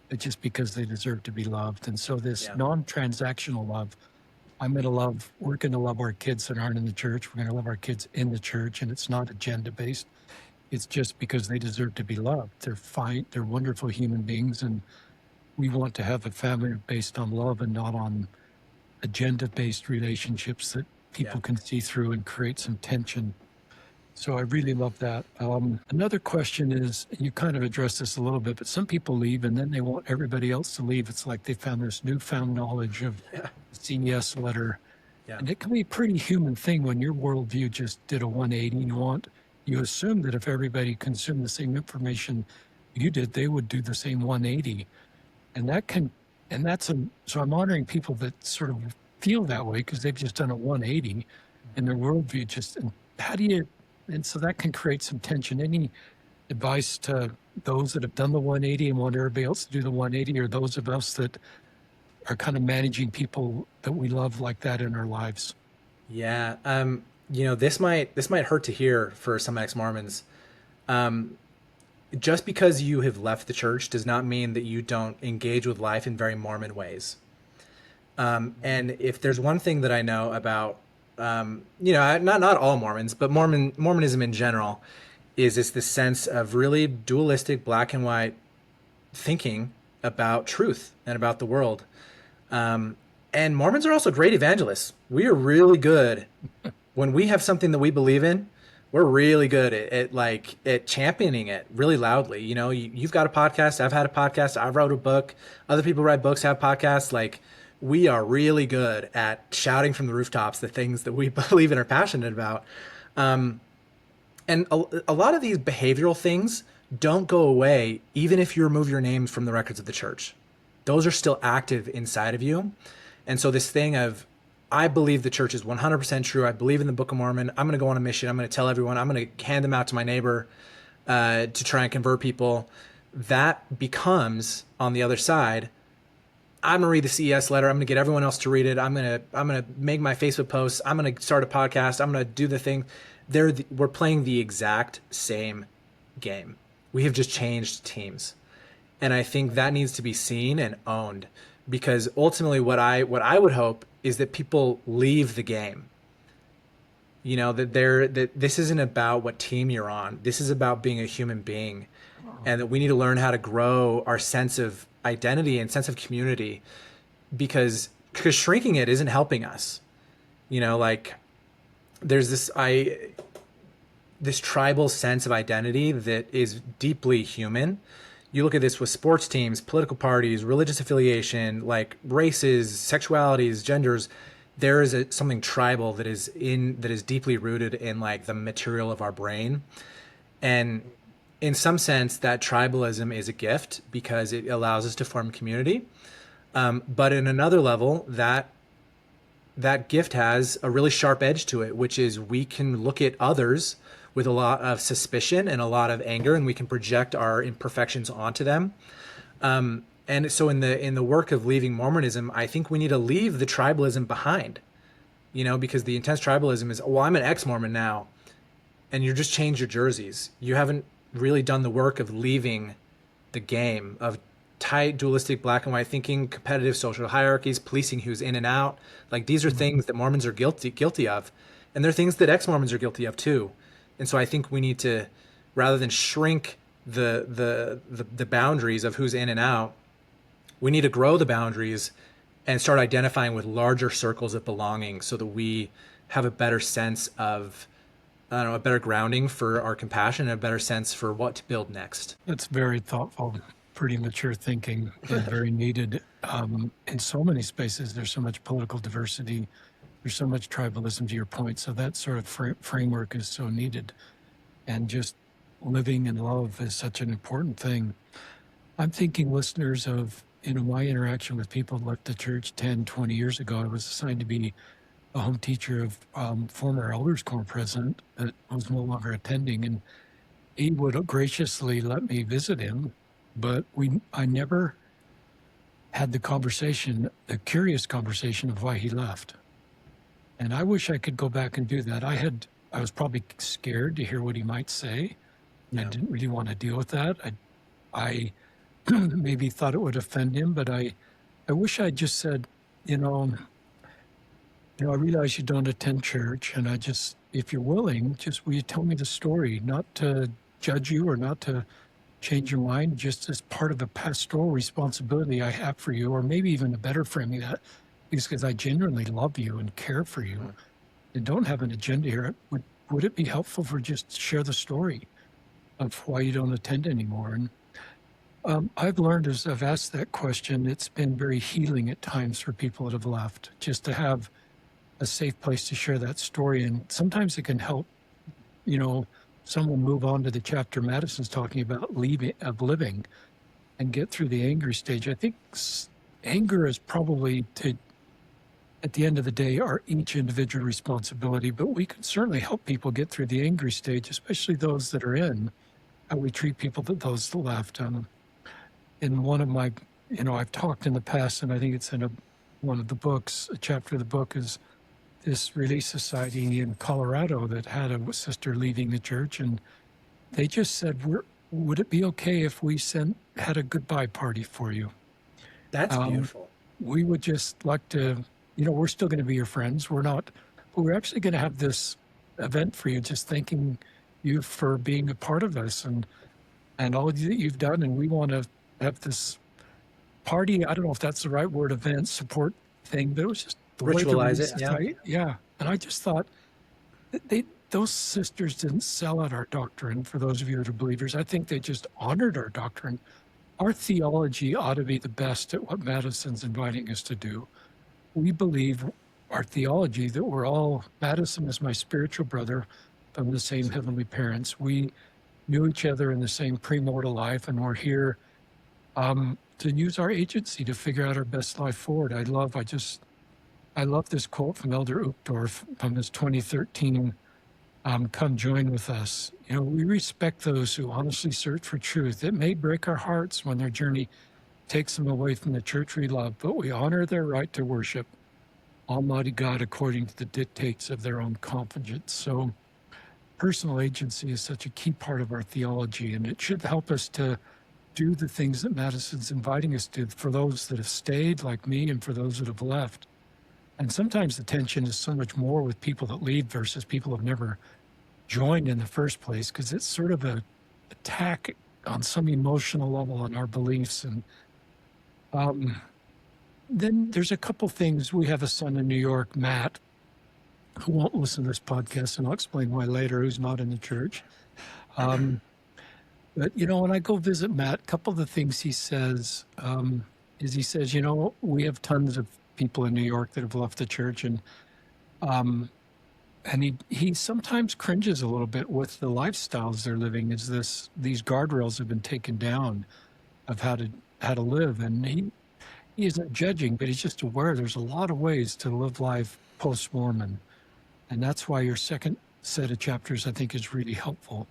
but just because they deserve to be loved. And so this non-transactional love, we're going to love our kids that aren't in the church. We're going to love our kids in the church, and it's not agenda-based. It's just because they deserve to be loved. They're fine. They're wonderful human beings, and we want to have a family based on love and not on agenda-based relationships that people can see through and create some tension. So I really love that. Another question is, and you kind of addressed this a little bit, but some people leave and then they want everybody else to leave. It's like they found this newfound knowledge of the CES letter. Yeah. And it can be a pretty human thing when your worldview just did a 180. You assume that if everybody consumed the same information you did, they would do the same 180. So I'm honoring people that sort of feel that way because they've just done a 180 and their worldview and so that can create some tension. Any advice to those that have done the 180 and want everybody else to do the 180, or those of us that are kind of managing people that we love like that in our lives? Yeah. This might hurt to hear for some ex-Mormons. Just because you have left the church does not mean that you don't engage with life in very Mormon ways. And if there's one thing that I know about, not all Mormons, but Mormonism in general, is it's this sense of really dualistic black and white thinking about truth and about the world. And Mormons are also great evangelists. We are really good when we have something that we believe in. we're really good at championing it really loudly. You know, you've got a podcast. I've had a podcast. I wrote a book. Other people write books, have podcasts. Like, we are really good at shouting from the rooftops the things that we believe and are passionate about. And a lot of these behavioral things don't go away even if you remove your names from the records of the church. Those are still active inside of you. And so this thing of, I believe the church is 100% true. I believe in the Book of Mormon. I'm going to go on a mission. I'm going to tell everyone. I'm going to hand them out to my neighbor to try and convert people. That becomes, on the other side, I'm going to read the CES letter. I'm going to get everyone else to read it. I'm going to make my Facebook posts. I'm going to start a podcast. I'm going to do the thing. We're playing the exact same game. We have just changed teams. And I think that needs to be seen and owned, because ultimately what I would hope is that people leave the game. You know, that this isn't about what team you're on. This is about being a human being, and that we need to learn how to grow our sense of identity and sense of community, because shrinking it isn't helping us. You know, like, there's this tribal sense of identity that is deeply human. You look at this with sports teams, political parties, religious affiliation, like races, sexualities, genders. There is something tribal that is deeply rooted in like the material of our brain. And in some sense, that tribalism is a gift because it allows us to form community. But in another level, that gift has a really sharp edge to it, which is we can look at others with a lot of suspicion and a lot of anger, and we can project our imperfections onto them. And so in the work of leaving Mormonism, I think we need to leave the tribalism behind, you know, because the intense tribalism is, well, I'm an ex-Mormon now, and you just changed your jerseys. You haven't really done the work of leaving the game of tight, dualistic, black and white thinking, competitive social hierarchies, policing who's in and out. Like, these are things that Mormons are guilty of, and they're things that ex-Mormons are guilty of too. And so I think we need to, rather than shrink the boundaries of who's in and out, we need to grow the boundaries and start identifying with larger circles of belonging, so that we have a better sense of, I don't know, a better grounding for our compassion and a better sense for what to build next. That's very thoughtful, pretty mature thinking, and very needed. In so many spaces, there's so much political diversity. There's so much tribalism, to your point. So that sort of framework is so needed. And just living in love is such an important thing. I'm thinking, listeners, of, you know, my interaction with people who left the church 10, 20 years ago. I was assigned to be a home teacher of former Elders Quorum president that was no longer attending. And he would graciously let me visit him, but I never had the curious conversation of why he left. And I wish I could go back and do that. I was probably scared to hear what he might say, and I didn't really want to deal with that. I maybe thought it would offend him, but I wish I'd just said, you know, I realize you don't attend church, and if you're willing, will you tell me the story, not to judge you or not to change your mind, just as part of a pastoral responsibility I have for you, or maybe even a better framing that, because I genuinely love you and care for you and don't have an agenda here. Would it be helpful for just to share the story of why you don't attend anymore? And I've learned, as I've asked that question, it's been very healing at times for people that have left, just to have a safe place to share that story. And sometimes it can help, you know, someone move on to the chapter Madison's talking about, living, and get through the angry stage. I think anger is probably, at the end of the day, our each individual responsibility, but we can certainly help people get through the angry stage, especially those that are in, how we treat people, those that left. In one of my, I've talked in the past, and I think it's in one of the books, a chapter of the book is this Relief Society in Colorado that had a sister leaving the church, and they just said, would it be okay if we had a goodbye party for you? That's beautiful. We would just like to, we're still going to be your friends. But we're actually going to have this event for you, just thanking you for being a part of us and all that you've done. And we want to have this party. I don't know if that's the right word, event, support thing, but it was just the Ritualize it. Yeah. Yeah. And I just thought those sisters didn't sell out our doctrine. For those of you that are believers, I think they just honored our doctrine. Our theology ought to be the best at what Madison's inviting us to do. We believe our theology that we're all, Madison is my spiritual brother from the same heavenly parents. We knew each other in the same premortal life, and we're here to use our agency to figure out our best life forward. I love this quote from Elder Uchtdorf from his 2013 come join with us. We respect those who honestly search for truth. It may break our hearts when their journey takes them away from the church we love, but we honor their right to worship Almighty God according to the dictates of their own conscience. So personal agency is such a key part of our theology, and it should help us to do the things that Madison's inviting us to for those that have stayed, like me, and for those that have left. And sometimes the tension is so much more with people that leave versus people who have never joined in the first place, because it's sort of an attack on some emotional level on our beliefs. And then there's a couple things. We have a son in New York, Matt, who won't listen to this podcast, and I'll explain why later, who's not in the church. But, when I go visit Matt, a couple of the things he says is he says, we have tons of people in New York that have left the church, and he sometimes cringes a little bit with the lifestyles they're living. These guardrails have been taken down of how to live, and he isn't judging, but he's just aware there's a lot of ways to live life post-Mormon, and that's why your second set of chapters I think is really helpful.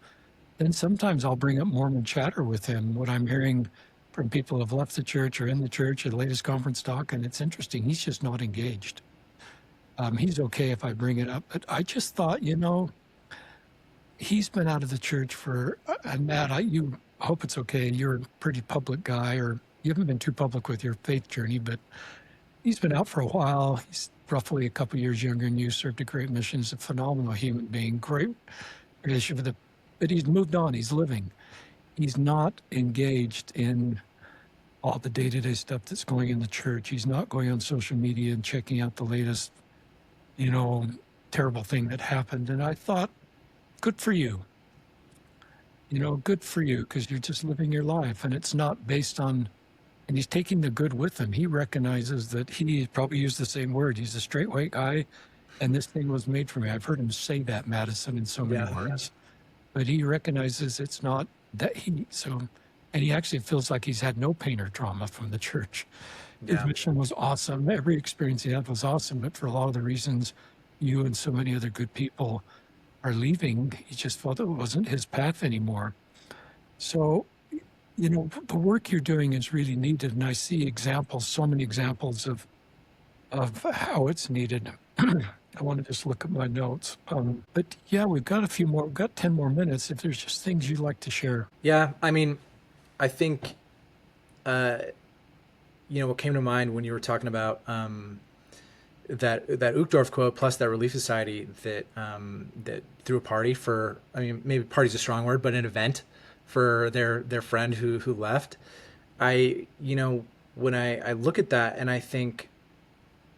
Then sometimes I'll bring up Mormon chatter with him, what I'm hearing from people who have left the church or in the church at the latest conference talk, and it's interesting. He's just not engaged. He's okay if I bring it up, but I just thought, he's been out of the church and Matt, I hope it's okay. You're a pretty public guy, or you haven't been too public with your faith journey, but he's been out for a while. He's roughly a couple years younger than you, served a great mission. He's a phenomenal human being, great relationship but he's moved on. He's living. He's not engaged in all the day-to-day stuff that's going in the church. He's not going on social media and checking out the latest, terrible thing that happened. And I thought, good for you. Good for you, because you're just living your life, and it's not based on, and he's taking the good with him. He recognizes that he probably used the same word. He's a straight white guy, and this thing was made for me. I've heard him say that, Madison, in so many words. But he recognizes it's not that and he actually feels like he's had no pain or trauma from the church. His mission was awesome. Every experience he had was awesome, but for a lot of the reasons you and so many other good people are leaving, he just felt it wasn't his path anymore. So, the work you're doing is really needed, and I see so many examples of how it's needed. I want to just look at my notes. But yeah, we've got 10 more minutes if there's just things you'd like to share. Yeah, I mean, I think, what came to mind when you were talking about that Uchtdorf quote plus that Relief Society that threw a party for, maybe party's a strong word, but an event for their friend who left. When I look at that and I think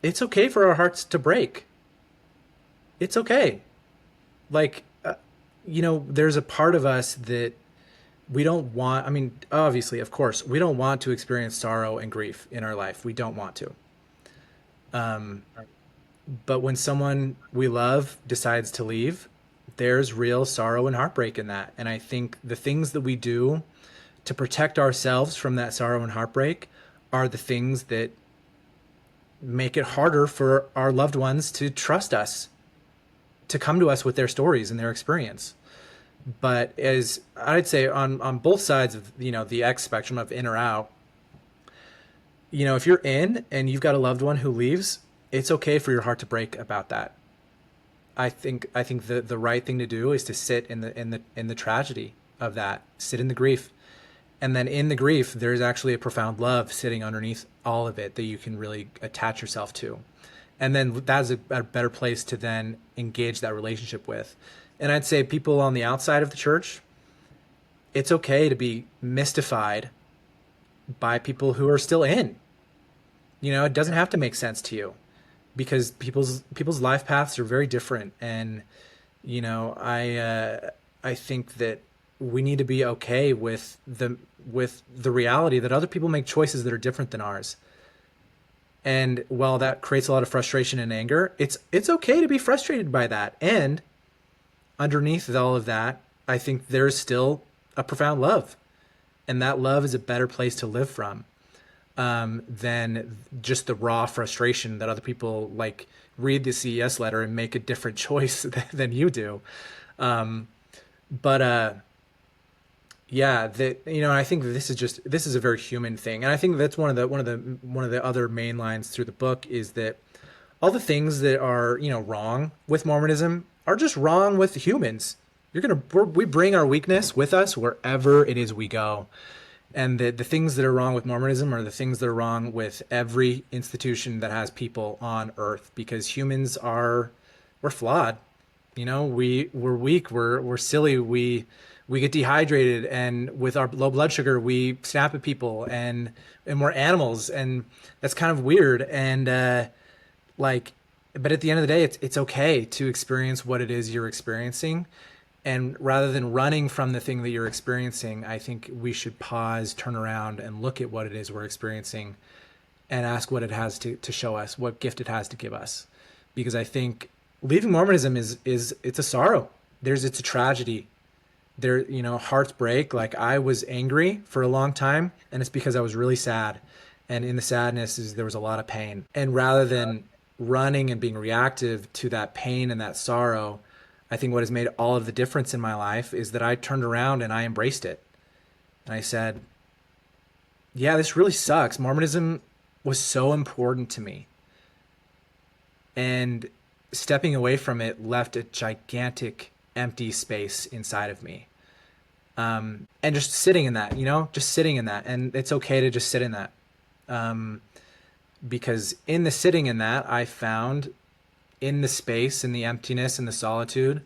it's okay for our hearts to break. It's okay. There's a part of us that we don't want, obviously, of course, we don't want to experience sorrow and grief in our life. We don't want to. But when someone we love decides to leave, there's real sorrow and heartbreak in that. And I think the things that we do to protect ourselves from that sorrow and heartbreak are the things that make it harder for our loved ones to trust us, to come to us with their stories and their experience. But as I'd say on both sides of, the X spectrum of in or out, if you're in and you've got a loved one who leaves, it's okay for your heart to break about that. I think the right thing to do is to sit in the tragedy of that, sit in the grief. And then in the grief, there's actually a profound love sitting underneath all of it that you can really attach yourself to. And then that's a better place to then engage that relationship with. And I'd say people on the outside of the church, it's okay to be mystified by people who are still in. It doesn't have to make sense to you, because people's life paths are very different. And, I think that we need to be okay with the reality that other people make choices that are different than ours. And while that creates a lot of frustration and anger, it's okay to be frustrated by that. And underneath all of that, I think there's still a profound love, and that love is a better place to live from than just the raw frustration that other people like read the CES letter and make a different choice than you do. Um, but Yeah, that I think that this is a very human thing, and I think that's one of the other main lines through the book is that all the things that are wrong with Mormonism are just wrong with humans. We bring our weakness with us wherever it is we go, and the things that are wrong with Mormonism are the things that are wrong with every institution that has people on Earth, because humans we're flawed. We're weak, we're silly, we get dehydrated, and with our low blood sugar we snap at people, and we're animals, and that's kind of weird. And like but at the end of the day, it's okay to experience what it is you're experiencing, and rather than running from the thing that you're experiencing, I think we should pause, turn around, and look at what it is we're experiencing, and ask what it has to show us, what gift it has to give us. Because I think leaving Mormonism is it's a sorrow. It's a tragedy. Hearts break. Like, I was angry for a long time, and it's because I was really sad. And in the sadness there was a lot of pain. And rather than running and being reactive to that pain and that sorrow, I think what has made all of the difference in my life is that I turned around and I embraced it. And I said, yeah, this really sucks. Mormonism was so important to me. And stepping away from it left a gigantic empty space inside of me. And just sitting in that, just sitting in that. And it's okay to just sit in that. Because in the sitting in that, I found, in the space, in the emptiness, in the solitude,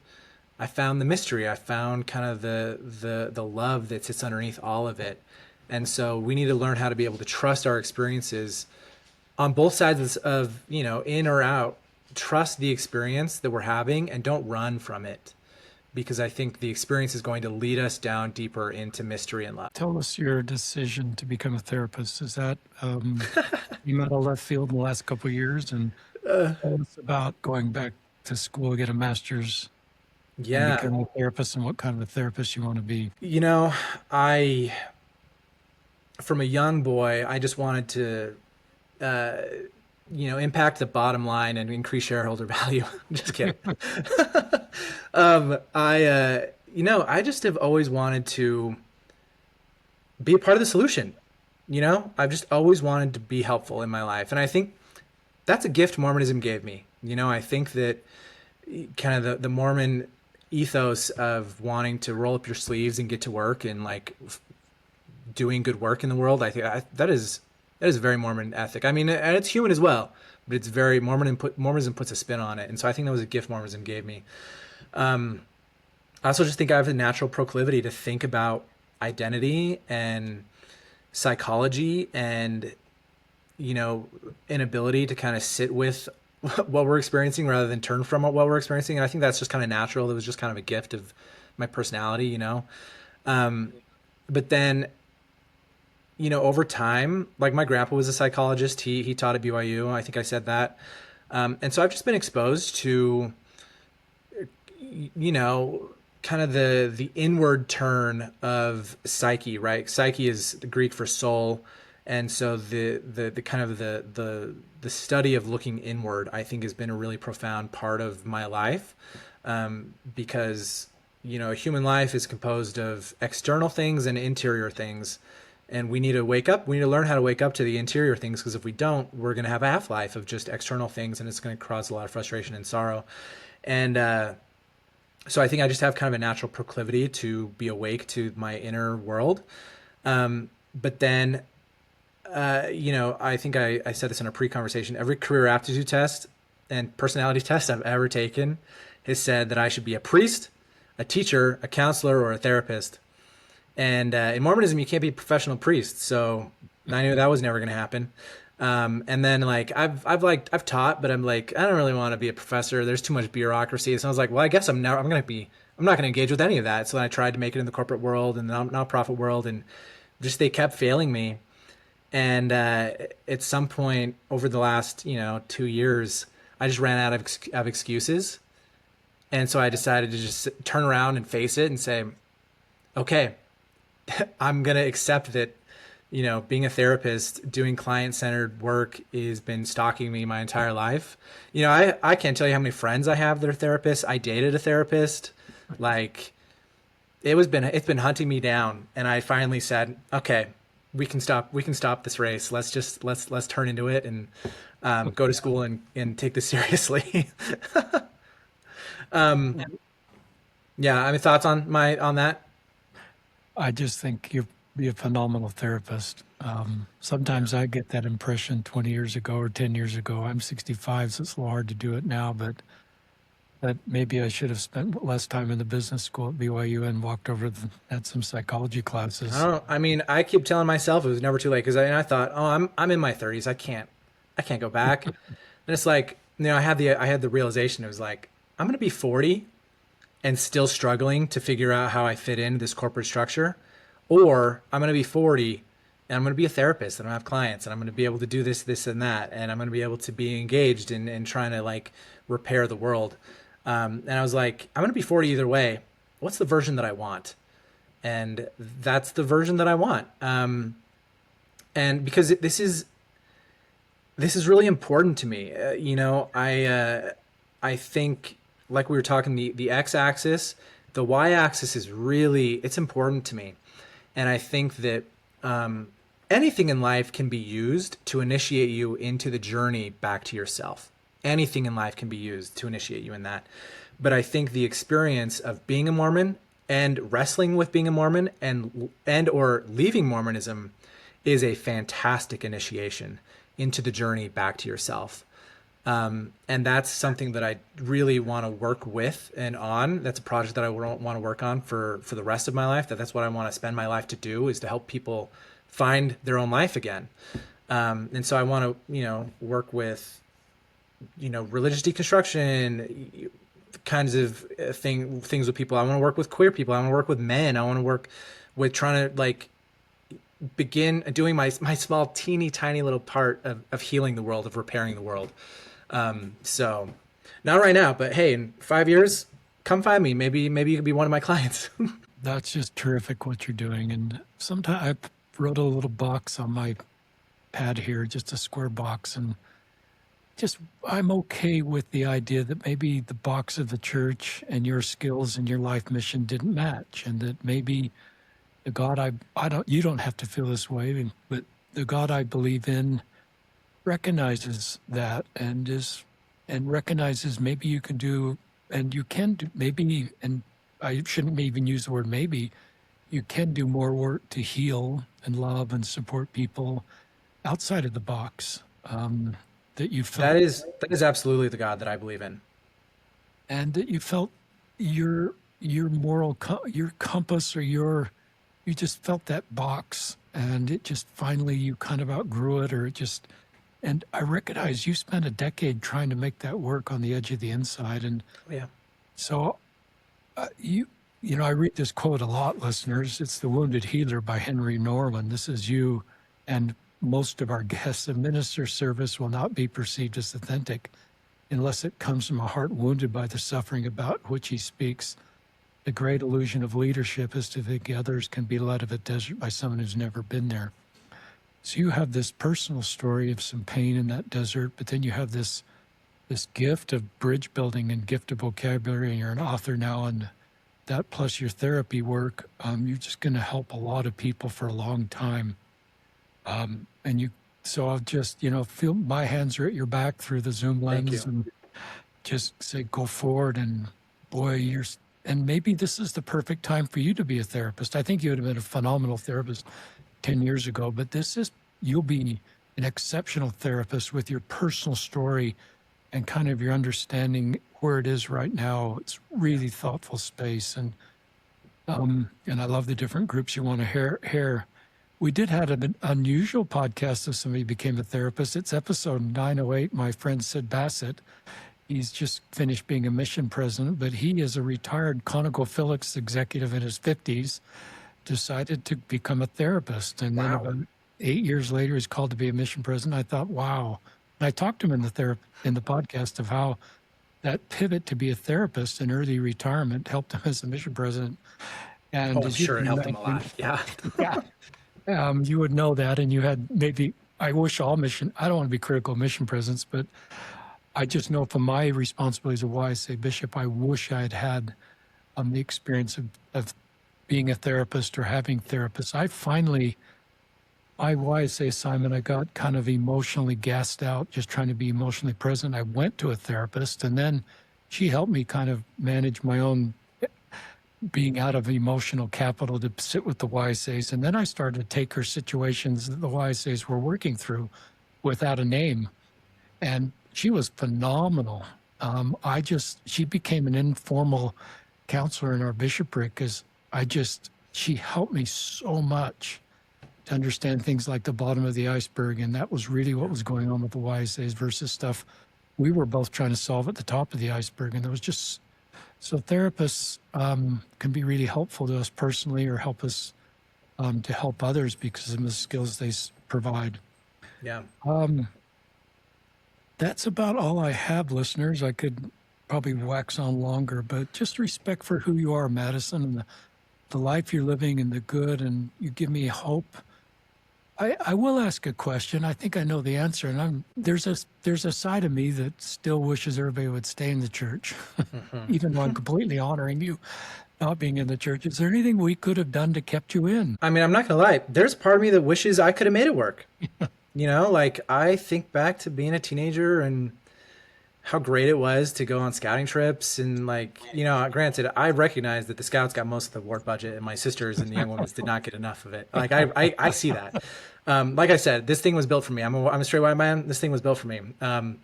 I found the mystery. I found kind of the love that sits underneath all of it. And so we need to learn how to be able to trust our experiences on both sides of, in or out. Trust the experience that we're having and don't run from it, because I think the experience is going to lead us down deeper into mystery and love. Tell us your decision to become a therapist. Is that you met a left field in the last couple of years, and tell us about going back to school, get a master's, and Yeah. become a therapist, and what kind of a therapist you want to be. I, from a young boy, I just wanted to, impact the bottom line and increase shareholder value. Just kidding. I just have always wanted to be a part of the solution. I've just always wanted to be helpful in my life. And I think that's a gift Mormonism gave me. I think that kind of the Mormon ethos of wanting to roll up your sleeves and get to work and like doing good work in the world, I think that is a very Mormon ethic. I mean, and it's human as well, but it's very Mormonism puts a spin on it. And so I think that was a gift Mormonism gave me. I also just think I have a natural proclivity to think about identity and psychology and, an ability to kind of sit with what we're experiencing rather than turn from what we're experiencing. And I think that's just kind of natural. It was just kind of a gift of my personality. But then, over time, like, my grandpa was a psychologist. He taught at BYU. I think I said that. And so I've just been exposed to, kind of the inward turn of psyche, right? Psyche is the Greek for soul. And so the kind of the study of looking inward, I think, has been a really profound part of my life. Because, human life is composed of external things and interior things. And we need to wake up. We need to learn how to wake up to the interior things, because if we don't, we're going to have a half-life of just external things, and it's going to cause a lot of frustration and sorrow. And so I think I just have kind of a natural proclivity to be awake to my inner world. But then, I think I said this in a pre-conversation. Every career aptitude test and personality test I've ever taken has said that I should be a priest, a teacher, a counselor, or a therapist. And in Mormonism, you can't be a professional priest, so I knew that was never going to happen. And then like I've taught, but I'm like I don't really want to be a professor. There's too much bureaucracy. So I was like, well, I guess I'm not going to engage with any of that. So then I tried to make it in the corporate world and the nonprofit world, and just they kept failing me. And at some point over the last 2 years, I just ran out of excuses, and so I decided to just turn around and face it and say, okay, I'm gonna accept that, being a therapist, doing client-centered work has been stalking me my entire life. I can't tell you how many friends I have that are therapists. I dated a therapist. Like it's been hunting me down, and I finally said, okay, we can stop this race. Let's turn into it and go to school and take this seriously. um, yeah, I mean, thoughts on that? I just think you'd be a phenomenal therapist. Sometimes I get that impression 20 years ago or 10 years ago. I'm 65, so it's a little hard to do it now, but that maybe I should have spent less time in the business school at BYU and walked over had some psychology classes. I mean, I keep telling myself it was never too late because I thought, oh, I'm in my 30s. I can't go back. And it's like, I had the realization. It was like, I'm gonna be 40 and still struggling to figure out how I fit in this corporate structure, or I'm gonna be 40 and I'm gonna be a therapist and I have clients and I'm gonna be able to do this, and that, and I'm gonna be able to be engaged in trying to like repair the world. And I was like, I'm gonna be 40 either way. What's the version that I want? And that's the version that I want. And because this is really important to me. I think like we were talking the x-axis, the y-axis is really it's important to me, and I think that anything in life can be used to initiate you into the journey back to yourself. Anything in life can be used to initiate you in that. But I think the experience of being a Mormon and wrestling with being a Mormon and or leaving Mormonism is a fantastic initiation into the journey back to yourself. And that's something that I really want to work with and on. That's a project that I want to work on for the rest of my life. That's what I want to spend my life to do, is to help people find their own life again. And so I want to, work with, religious deconstruction kinds of things with people. I want to work with queer people. I want to work with men. I want to work with trying to like begin doing my small teeny tiny little part of healing the world, of repairing the world. So not right now, but hey, in 5 years, come find me. Maybe you could be one of my clients. That's just terrific what you're doing. And sometimes I wrote a little box on my pad here, just a square box, and just I'm okay with the idea that maybe the box of the church and your skills and your life mission didn't match, and that maybe the God I don't you don't have to feel this way, but the God I believe in recognizes that and recognizes maybe you can do and you can do maybe, and I shouldn't even use the word maybe, you can do more work to heal and love and support people outside of the box, that you felt That is absolutely the God that I believe in. and that you felt your moral your compass or your you just felt that box, and it just finally you kind of outgrew it, or it just and I recognize you spent a decade trying to make that work on the edge of the inside. And Oh, yeah. so I read this quote a lot, listeners. It's The Wounded Healer by Henry Norman. This is you and most of our guests. A minister's service will not be perceived as authentic unless it comes from a heart wounded by the suffering about which he speaks. The great illusion of leadership is to think others can be led of a desert by someone who's never been there. So you have this personal story of some pain in that desert, but then you have this gift of bridge building and gift of vocabulary, and you're an author now, and that plus your therapy work, you're just going to help a lot of people for a long time. So I'll just, feel my hands are at your back through the Zoom Thank lens you. and just say, go forward. And boy, and maybe this is the perfect time for you to be a therapist. I think you would have been a phenomenal therapist 10 years ago, but you'll be an exceptional therapist with your personal story and kind of your understanding where it is right now. It's really thoughtful space. And I love the different groups you want to hair. We did have an unusual podcast if somebody became a therapist. It's episode 908. My friend Sid Bassett, he's just finished being a mission president, but he is a retired ConocoPhillips executive in his 50s, decided to become a therapist. And then Wow. about 8 years later, he's called to be a mission president. I thought, wow. And I talked to him in the podcast of how that pivot to be a therapist in early retirement helped him as a mission president. And Oh, I'm as you sure it can helped him a imagine, lot. Yeah. yeah, you would know that. And you had maybe, I wish all mission, I don't want to be critical of mission presidents, but I just know from my responsibilities of why I say, Bishop, I wish I had had the experience of being a therapist or having therapists. Why I say, Simon, I got kind of emotionally gassed out just trying to be emotionally present. I went to a therapist, and then she helped me kind of manage my own being out of emotional capital to sit with the YSAs. And then I started to take her situations that the YSAs were working through without a name. And she was phenomenal. She became an informal counselor in our bishopric because she helped me so much to understand things like the bottom of the iceberg. And that was really what was going on with the YSAs versus stuff we were both trying to solve at the top of the iceberg. And there was just, so therapists can be really helpful to us personally or help us to help others because of the skills they provide. Yeah. That's about all I have, listeners. I could probably wax on longer, but just respect for who you are, Madison, and the life you're living and the good, and you give me hope. I will ask a question. I think I know the answer, and there's a side of me that still wishes everybody would stay in the church, even though I'm completely honoring you not being in the church. Is there anything we could have done to kept you in? I mean, I'm not gonna lie. There's part of me that wishes I could have made it work. Like I think back to being a teenager and how great it was to go on scouting trips and granted, I recognize that the scouts got most of the ward budget and my sisters and the young women did not get enough of it. Like I see that. Like I said, this thing was built for me. I'm a straight white man. This thing was built for me. I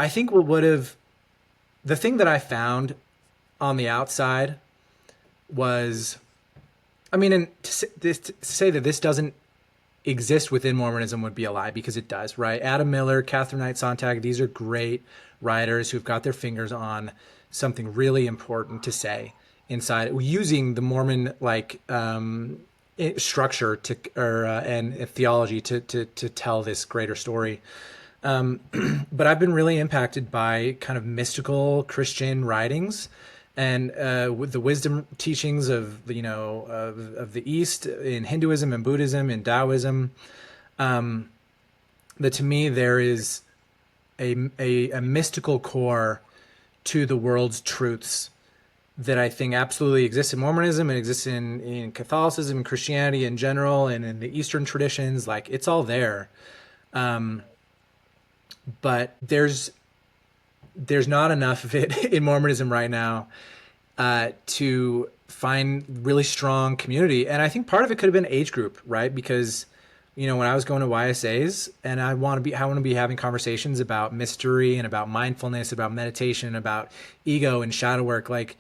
think the thing that I found on the outside was, and to say that this doesn't exist within Mormonism would be a lie because it does, right? Adam Miller, Catherine Knight Sontag, these are great writers who've got their fingers on something really important to say inside, using the Mormon structure and theology to tell this greater story. But I've been really impacted by kind of mystical Christian writings and with the wisdom teachings of the East in Hinduism and Buddhism and Taoism, that to me there is a mystical core to the world's truths that I think absolutely exists in Mormonism and exists in Catholicism and Christianity in general and in the Eastern traditions. Like it's all there, but there's not enough of it in Mormonism right now to find really strong community. And I think part of it could have been age group, right? Because, when I was going to YSAs and I want to be having conversations about mystery and about mindfulness, about meditation, about ego and shadow work, like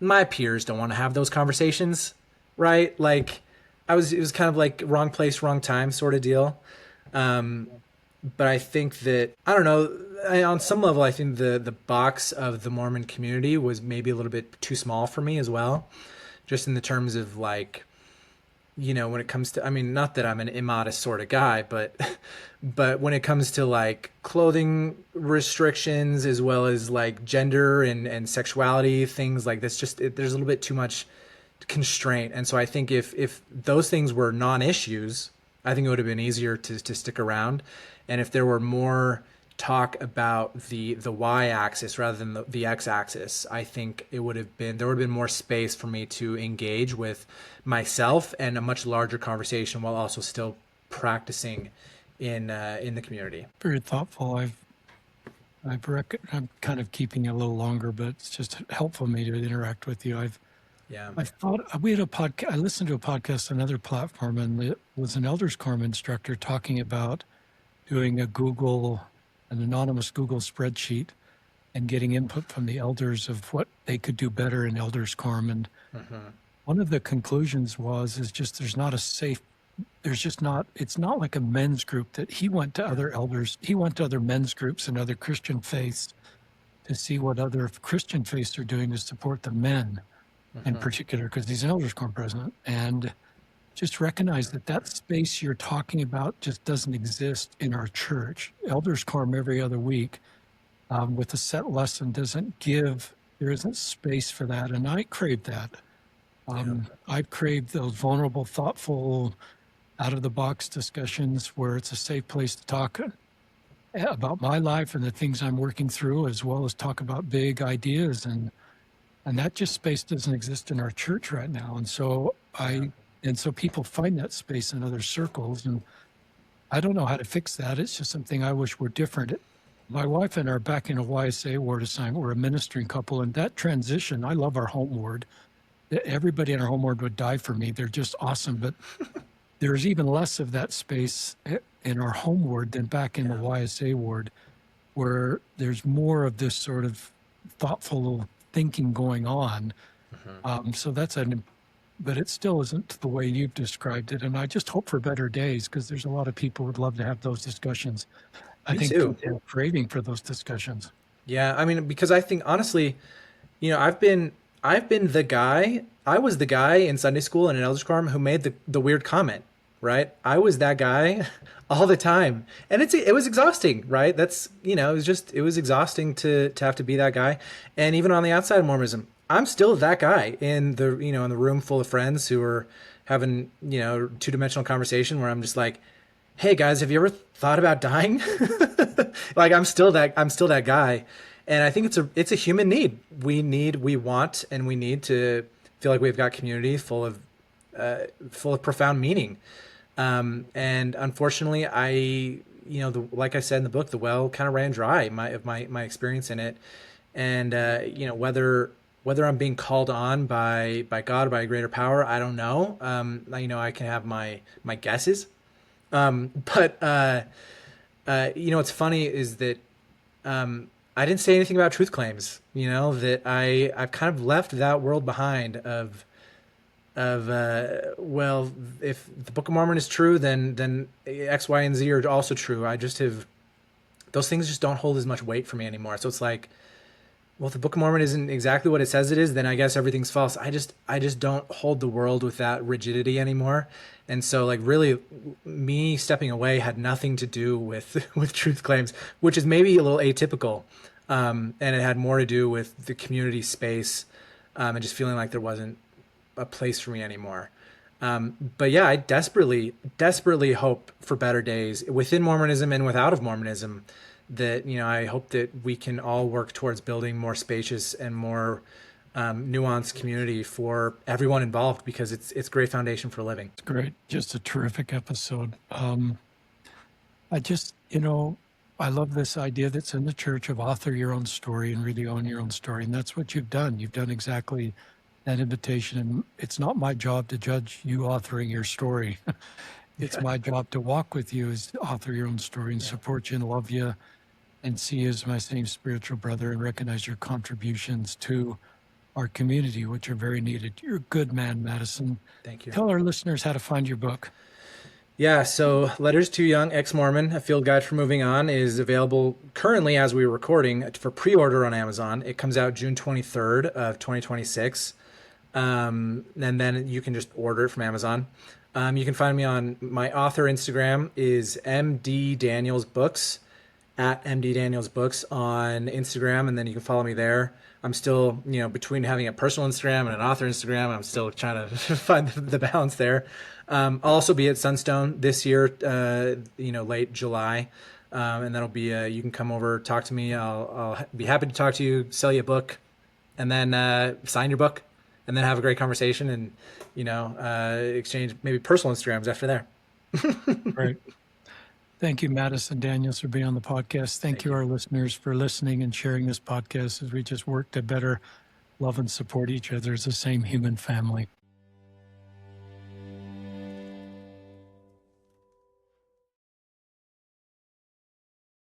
my peers don't want to have those conversations, right? Like it was kind of like wrong place, wrong time sort of deal. But I think that, I don't know, on some level, I think the box of the Mormon community was maybe a little bit too small for me as well, just in the terms of when it comes to, not that I'm an immodest sort of guy, but when it comes to clothing restrictions as well as gender and sexuality, things like this, there's a little bit too much constraint. And so I think if those things were non-issues, I think it would have been easier to stick around. And if there were more talk about the y-axis rather than the x-axis, I think there would have been more space for me to engage with myself and a much larger conversation while also still practicing in the community. Very thoughtful. I'm kind of keeping a little longer, but it's just helpful for me to interact with you. I thought we had a podcast. I listened to a podcast on another platform, and it was an elders quorum instructor talking about doing an anonymous Google spreadsheet and getting input from the elders of what they could do better in elders quorum. And one of the conclusions is just there's not a safe, there's just not, it's not like a men's group that he went to other elders, he went to other men's groups and other Christian faiths to see what other Christian faiths are doing to support the men in particular, because he's an elders quorum president. And just recognize that that space you're talking about just doesn't exist in our church. Elders quorum every other week with a set lesson doesn't give, there isn't space for that. And I crave that. I've craved those vulnerable, thoughtful, out of the box discussions where it's a safe place to talk about my life and the things I'm working through, as well as talk about big ideas. And that just space doesn't exist in our church right now. And so so people find that space in other circles, and I don't know how to fix that. It's just something I wish were different. My wife and I are back in a YSA ward assignment. We're a ministering couple, and that transition, I love our home ward. Everybody in our home ward would die for me. They're just awesome, but there's even less of that space in our home ward than back in the YSA ward, where there's more of this sort of thoughtful thinking going on. So that's but it still isn't the way you've described it. And I just hope for better days, because there's a lot of people who would love to have those discussions. I think people are craving for those discussions. Yeah, I mean, because I think honestly, I've been the guy. I was the guy in Sunday school and in elders quorum who made the weird comment, right? I was that guy all the time, and it was exhausting, right? That's it was exhausting to have to be that guy. And even on the outside of Mormonism, I'm still that guy in the in the room full of friends who are having two-dimensional conversation where I'm just like, hey guys, have you ever thought about dying? Like I'm still that guy. And I think it's a human need. We want, and we need to feel like we've got community full of profound meaning. And unfortunately, like I said in the book, the well kind of ran dry. My experience in it, and whether I'm being called on by God or by a greater power, I don't know. I can have my guesses. But what's funny is that I didn't say anything about truth claims. That I've kind of left that world behind of well, if the Book of Mormon is true, then X, Y, and Z are also true. I just have those things just don't hold as much weight for me anymore. So it's like, well, if the Book of Mormon isn't exactly what it says it is, then I guess everything's false. I just don't hold the world with that rigidity anymore. And so like really me stepping away had nothing to do with truth claims, which is maybe a little atypical. And it had more to do with the community space, and just feeling like there wasn't a place for me anymore. But yeah, I desperately hope for better days within Mormonism and without of Mormonism, that, I hope that we can all work towards building more spacious and more nuanced community for everyone involved, because it's a great foundation for living. It's great. Just a terrific episode. I love this idea that's in the church of author your own story and really own your own story. And that's what you've done. You've done exactly that invitation. And it's not my job to judge you authoring your story. It's my job to walk with you as author your own story and support you and love you and see you as my same spiritual brother and recognize your contributions to our community, which are very needed. You're a good man, Madison. Thank you. Tell our listeners how to find your book. Yeah, so Letters to Young Ex-Mormon, A Field Guide for Moving On, is available currently as we're recording for pre-order on Amazon. It comes out June 23rd of 2026. And then you can just order it from Amazon. You can find me on my author Instagram is MD Daniels Books, at MD Daniels Books on Instagram, and then you can follow me there. I'm still, between having a personal Instagram and an author Instagram, I'm still trying to find the balance there. I'll also be at Sunstone this year, late July. And that'll be, you can come over, talk to me. I'll be happy to talk to you, sell you a book, and then sign your book, and then have a great conversation and, exchange maybe personal Instagrams after there. Right. Thank you, Madison Daniels, for being on the podcast. Thank you, our listeners, for listening and sharing this podcast as we just work to better love and support each other as the same human family.